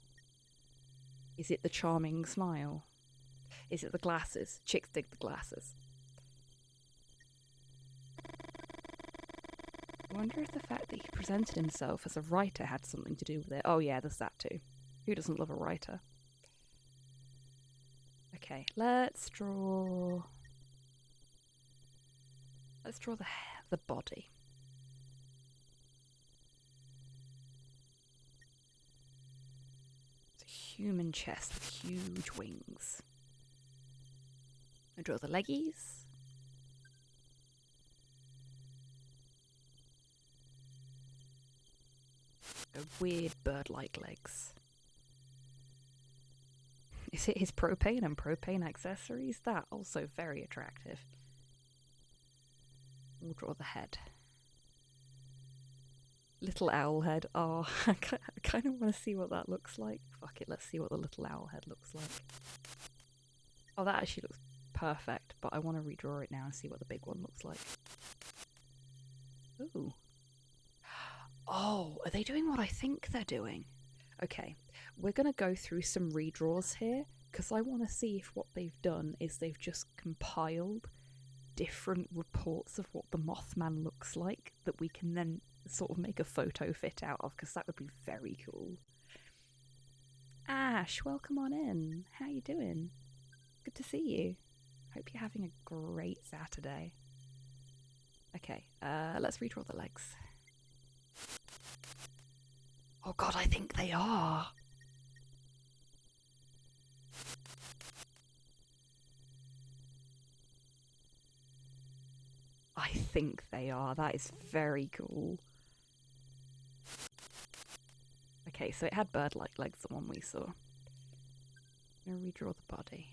Is it the charming smile? Is it the glasses? Chicks dig the glasses. I wonder if the fact that he presented himself as a writer had something to do with it. Oh yeah, there's that too. Who doesn't love a writer? Okay, let's draw the body. It's a human chest with huge wings. I draw the leggies. Weird bird-like legs. Is it his propane and propane accessories? That also very attractive. We'll draw the head. Little owl head. Oh, I kind of want to see what that looks like. Fuck it, let's see what the little owl head looks like. Oh, that actually looks perfect, but I want to redraw it now and see what the big one looks like. Ooh. Oh, are they doing what I think they're doing? Okay, we're going to go through some redraws here, because I want to see if what they've done is they've just compiled different reports of what the Mothman looks like that we can then sort of make a photo fit out of, because that would be very cool. Ash, welcome on in. How you doing? Good to see you. Hope you're having a great Saturday. Okay, let's redraw the legs. Oh god, I think they are. I think they are. That is very cool. Okay, so it had bird-like legs, the one we saw. I'm gonna redraw the body.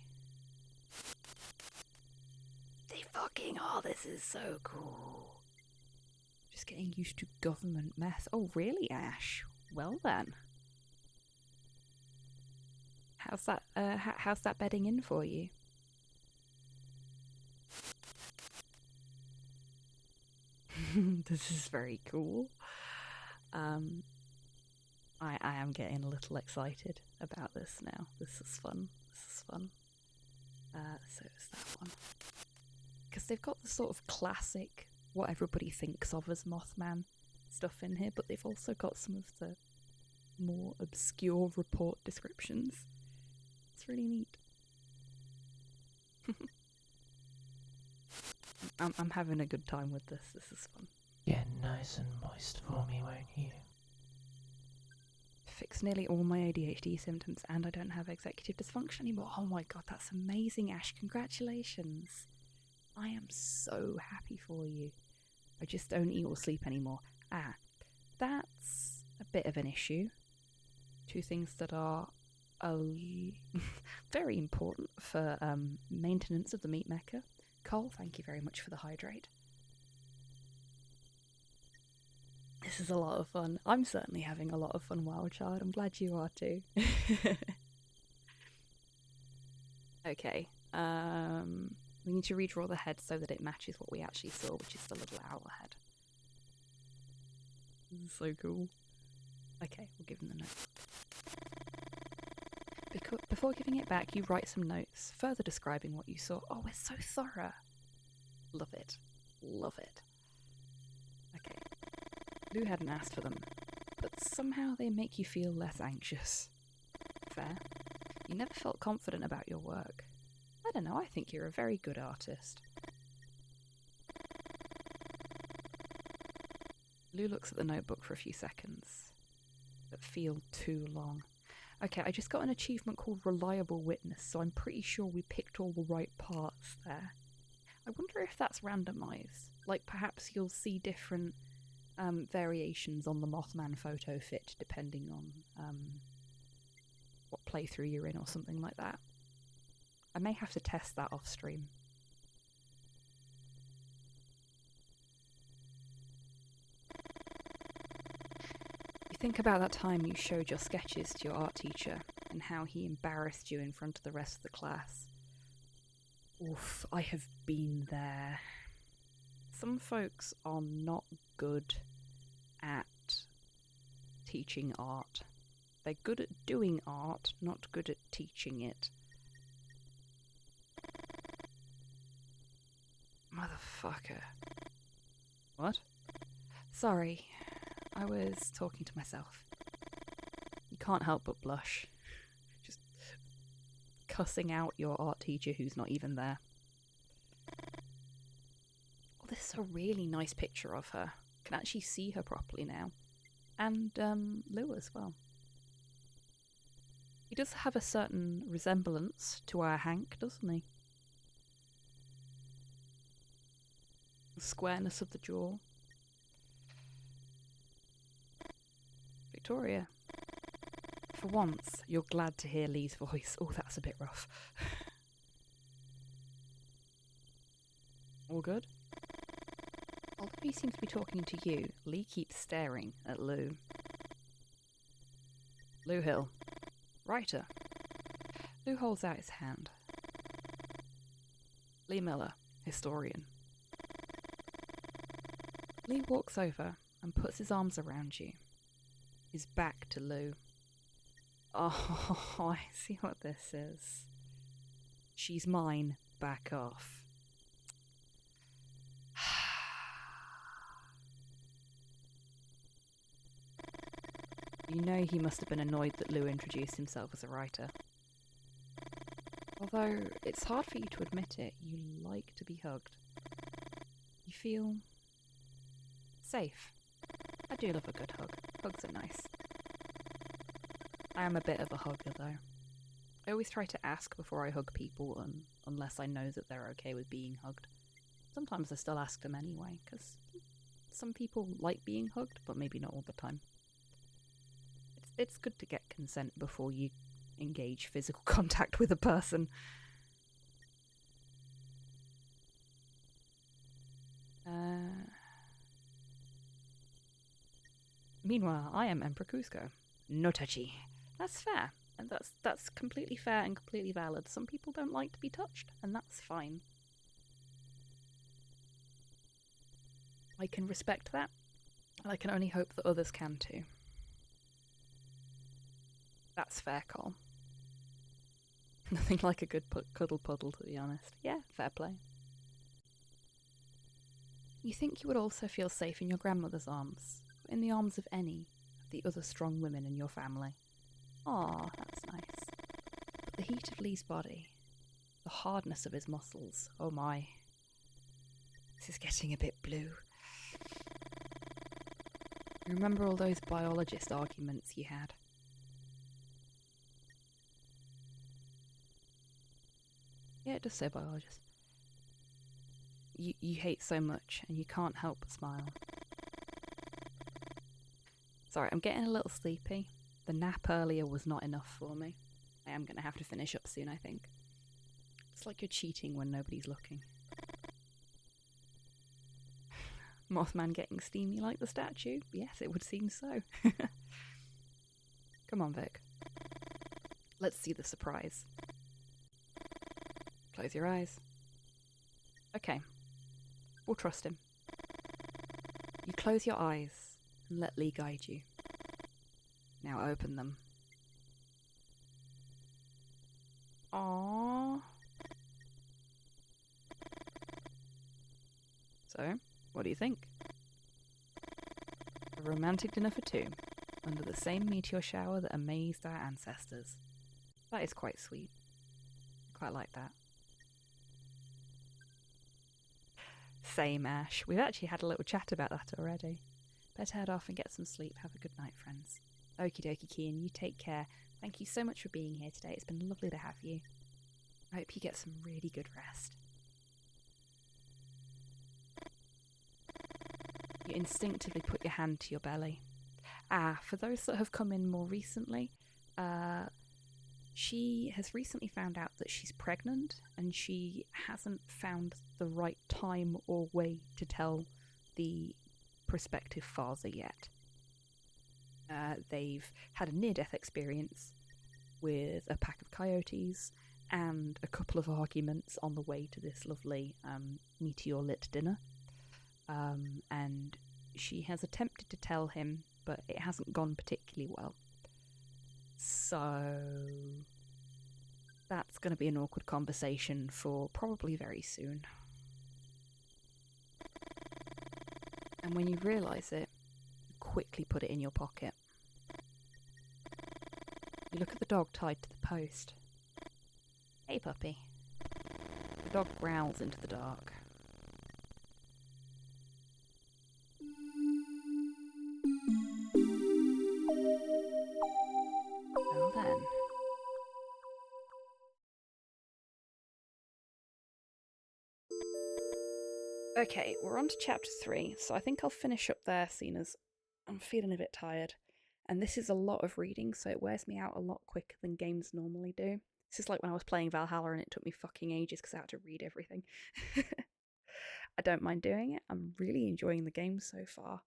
They fucking are. This is so cool. Just getting used to government mess. Oh, really, Ash? Well then. How's that bedding in for you? This is very cool. I am getting a little excited about this now. This is fun. This is fun. So it's that one. Because they've got the sort of classic, what everybody thinks of as Mothman stuff in here, but they've also got some of the more obscure report descriptions. It's really neat. I'm having a good time with this. This is fun. Get nice and moist for me, won't you? Fix nearly all my ADHD symptoms, and I don't have executive dysfunction anymore. Oh my god, that's amazing, Ash. Congratulations. I am so happy for you. I just don't eat or sleep anymore. Ah, that's a bit of an issue. Two things that are very important for maintenance of the meat mecha. Cole, thank you very much for the hydrate. This is a lot of fun. I'm certainly having a lot of fun, Wild Child. I'm glad you are too. Okay. We need to redraw the head so that it matches what we actually saw, which is the little owl head. This is so cool. Okay, we'll give him the note. Before giving it back, you write some notes, further describing what you saw. Oh, it's so thorough. Love it. Love it. Okay. Lou hadn't asked for them, but somehow they make you feel less anxious. Fair. You never felt confident about your work. I don't know, I think you're a very good artist. Lou looks at the notebook for a few seconds, but feel too long. Okay, I just got an achievement called Reliable Witness, so I'm pretty sure we picked all the right parts there. I wonder if that's randomized. Like, perhaps you'll see different variations on the Mothman photo fit, depending on what playthrough you're in or something like that. I may have to test that off stream. You think about that time you showed your sketches to your art teacher and how he embarrassed you in front of the rest of the class. Oof, I have been there. Some folks are not good at teaching art. They're good at doing art, not good at teaching it. Motherfucker. What? Sorry, I was talking to myself. You can't help but blush. Just cussing out your art teacher who's not even there. Oh, this is a really nice picture of her. Can actually see her properly now. And Lou as well. He does have a certain resemblance to our Hank, doesn't he? The squareness of the jaw. Victoria. For once, you're glad to hear Lee's voice. Oh, that's a bit rough. All good? Although he seems to be talking to you, Lee keeps staring at Lou. Lou Hill, writer. Lou holds out his hand. Lee Miller, historian. Lee walks over and puts his arms around you. His back to Lou. Oh, I see what this is. She's mine. Back off. You know he must have been annoyed that Lou introduced himself as a writer. Although, it's hard for you to admit it, you like to be hugged. You feel safe. I do love a good hug. Hugs are nice. I am a bit of a hugger, though. I always try to ask before I hug people, unless I know that they're okay with being hugged. Sometimes I still ask them anyway, because some people like being hugged, but maybe not all the time. It's good to get consent before you engage physical contact with a person. Meanwhile, I am Emperor Cusco. No touchy. That's fair, and that's completely fair and completely valid. Some people don't like to be touched, and that's fine. I can respect that, and I can only hope that others can too. That's fair, Cole. Nothing like a good cuddle puddle, to be honest. Yeah, fair play. You think you would also feel safe in your grandmother's arms, or in the arms of any of the other strong women in your family. Ah, that's nice. But the heat of Lee's body, the hardness of his muscles, oh my. This is getting a bit blue. You remember all those biologist arguments you had? Yeah, it does say biologist. You hate so much, and you can't help but smile. Sorry, I'm getting a little sleepy. The nap earlier was not enough for me. I am going to have to finish up soon, I think. It's like you're cheating when nobody's looking. Mothman getting steamy like the statue? Yes, it would seem so. Come on, Vic. Let's see the surprise. Close your eyes. Okay. We'll trust him. You close your eyes and let Lee guide you. Now open them. Aww. So, what do you think? A romantic dinner for two, under the same meteor shower that amazed our ancestors. That is quite sweet. I quite like that. Same, Ash. We've actually had a little chat about that already. Better head off and get some sleep. Have a good night, friends. Okie dokie, Kian. You take care. Thank you so much for being here today. It's been lovely to have you. I hope you get some really good rest. You instinctively put your hand to your belly. For those that have come in more recently, she has recently found out that she's pregnant, and she hasn't found the right time or way to tell the prospective father yet. They've had a near-death experience with a pack of coyotes and a couple of arguments on the way to this lovely meteor-lit dinner. And she has attempted to tell him, but it hasn't gone particularly well. So that's going to be an awkward conversation for probably very soon. And when you realise it, you quickly put it in your pocket. You look at the dog tied to the post. Hey, puppy. The dog growls into the dark. Well then. Okay, we're on to chapter 3, so I think I'll finish up there, seeing as I'm feeling a bit tired. And this is a lot of reading, so it wears me out a lot quicker than games normally do. This is like when I was playing Valhalla and it took me fucking ages because I had to read everything. I don't mind doing it. I'm really enjoying the game so far,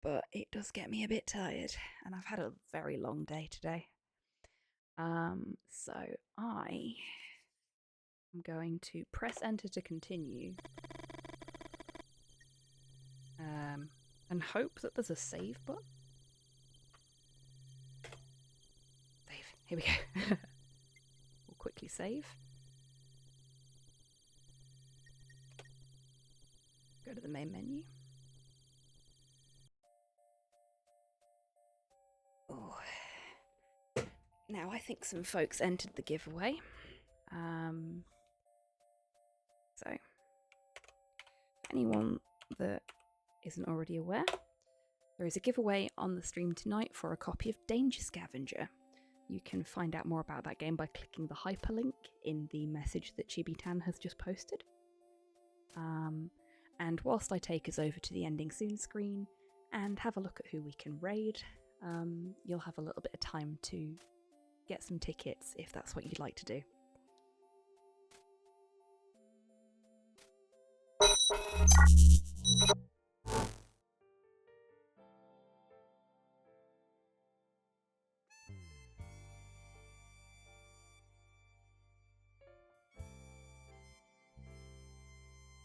but it does get me a bit tired, and I've had a very long day today. So I am going to press enter to continue, and hope that there's a save button. Save. Here we go. We'll quickly save. Go to the main menu. Oh. Now I think some folks entered the giveaway. So, anyone that isn't already aware, there is a giveaway on the stream tonight for a copy of Danger Scavenger. You can find out more about that game by clicking the hyperlink in the message that Chibi-tan has just posted. And whilst I take us over to the ending soon screen and have a look at who we can raid, you'll have a little bit of time to get some tickets if that's what you'd like to do.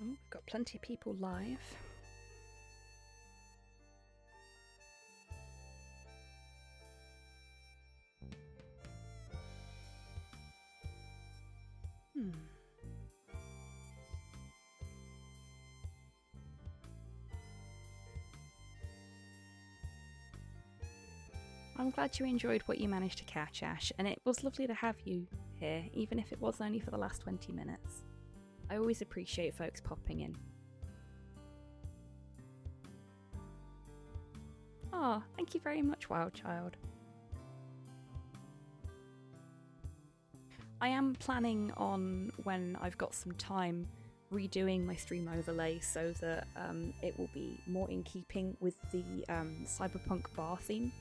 Oh, we've got plenty of people live. I'm glad you enjoyed what you managed to catch, Ash, and it was lovely to have you here, even if it was only for the last 20 minutes. I always appreciate folks popping in. Oh, thank you very much, Wild Child. I am planning on, when I've got some time, redoing my stream overlay so that it will be more in keeping with the cyberpunk bar theme.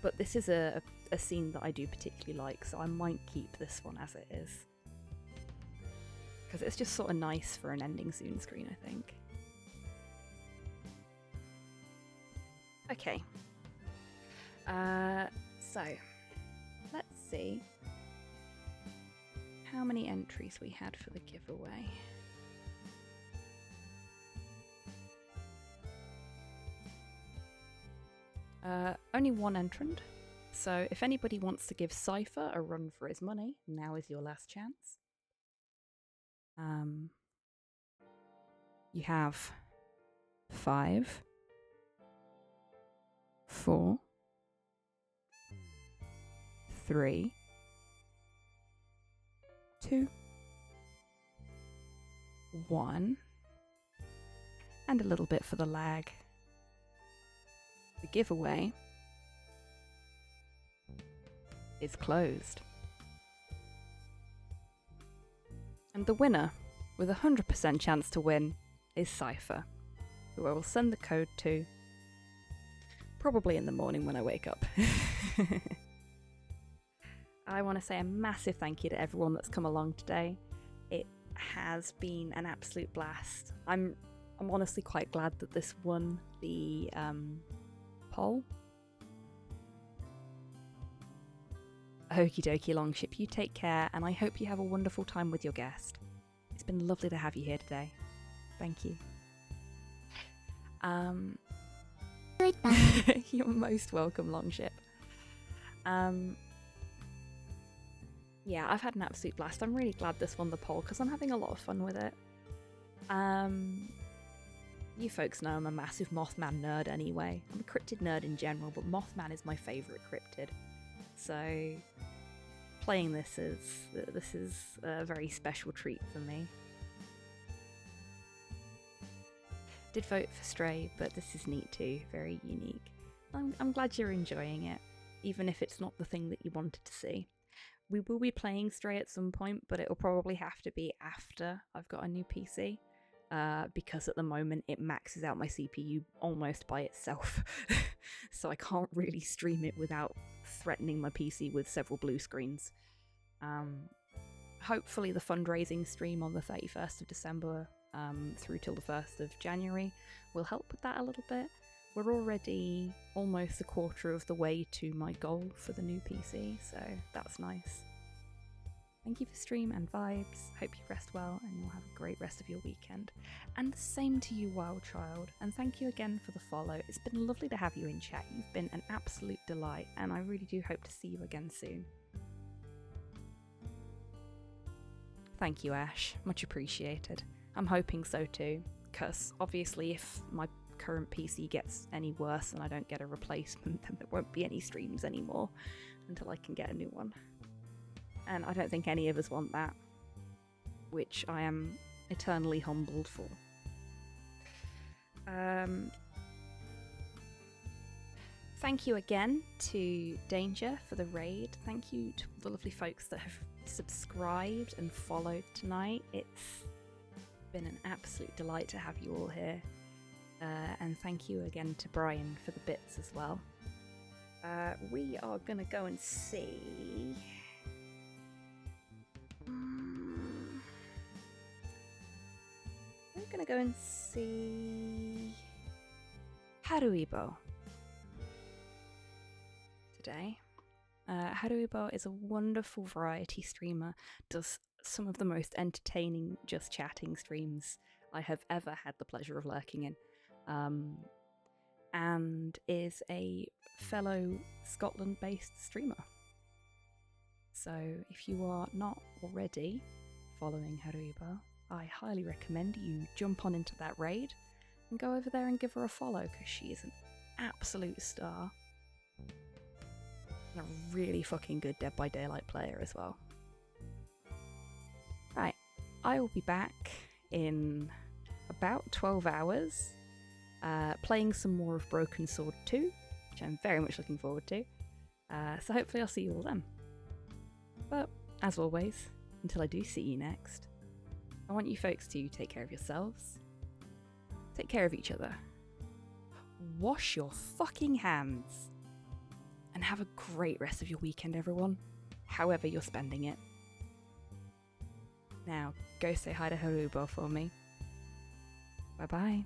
But this is a scene that I do particularly like, so I might keep this one as it is. Because it's just sort of nice for an ending soon screen, I think. Okay. So, let's see how many entries we had for the giveaway. Only one entrant, so if anybody wants to give Cypher a run for his money, now is your last chance. You have 5, 4, 3, 2, 1, and a little bit for the lag. The giveaway is closed. And the winner, with a 100% chance to win, is Cypher, who I will send the code to probably in the morning when I wake up. I want to say a massive thank you to everyone that's come along today. It has been an absolute blast. I'm honestly quite glad that this won the poll. Okie dokie, Longship, you take care, and I hope you have a wonderful time with your guest. It's been lovely to have you here today. Thank you. You're most welcome, Longship. Yeah, I've had an absolute blast. I'm really glad this won the poll because I'm having a lot of fun with it. You folks know I'm a massive Mothman nerd anyway. I'm a cryptid nerd in general, but Mothman is my favourite cryptid. So playing this is a very special treat for me. Did vote for Stray, but this is neat too, very unique. I'm glad you're enjoying it, even if it's not the thing that you wanted to see. We will be playing Stray at some point, but it'll probably have to be after I've got a new PC. because at the moment it maxes out my CPU almost by itself. So I can't really stream it without threatening my PC with several blue screens. Hopefully the fundraising stream on the 31st of December through till the 1st of January will help with that a little bit. We're already almost a quarter of the way to my goal for the new PC, so that's nice. Thank you for stream and vibes. Hope you rest well and you'll have a great rest of your weekend. And the same to you, Wild Child. And thank you again for the follow. It's been lovely to have you in chat. You've been an absolute delight, and I really do hope to see you again soon. Thank you, Ash. Much appreciated. I'm hoping so too, because obviously if my current PC gets any worse and I don't get a replacement, then there won't be any streams anymore until I can get a new one. And I don't think any of us want that, which I am eternally humbled for. Thank you again to Danger for the raid. Thank you to the lovely folks that have subscribed and followed tonight. It's been an absolute delight to have you all here. And thank you again to Brian for the bits as well. We are going to go and see... We're going to go and see Haruibo today. Haruibo is a wonderful variety streamer, does some of the most entertaining just chatting streams I have ever had the pleasure of lurking in, and is a fellow Scotland-based streamer. So if you are not already following Haruibo, I highly recommend you jump on into that raid and go over there and give her a follow, because she is an absolute star and a really fucking good Dead by Daylight player as well. Right, I will be back in about 12 hours playing some more of Broken Sword 2, which I'm very much looking forward to. So hopefully I'll see you all then. But as always, until I do see you next, I want you folks to take care of yourselves, take care of each other, wash your fucking hands, and have a great rest of your weekend, everyone, however you're spending it. Now, go say hi to Harubo for me. Bye-bye.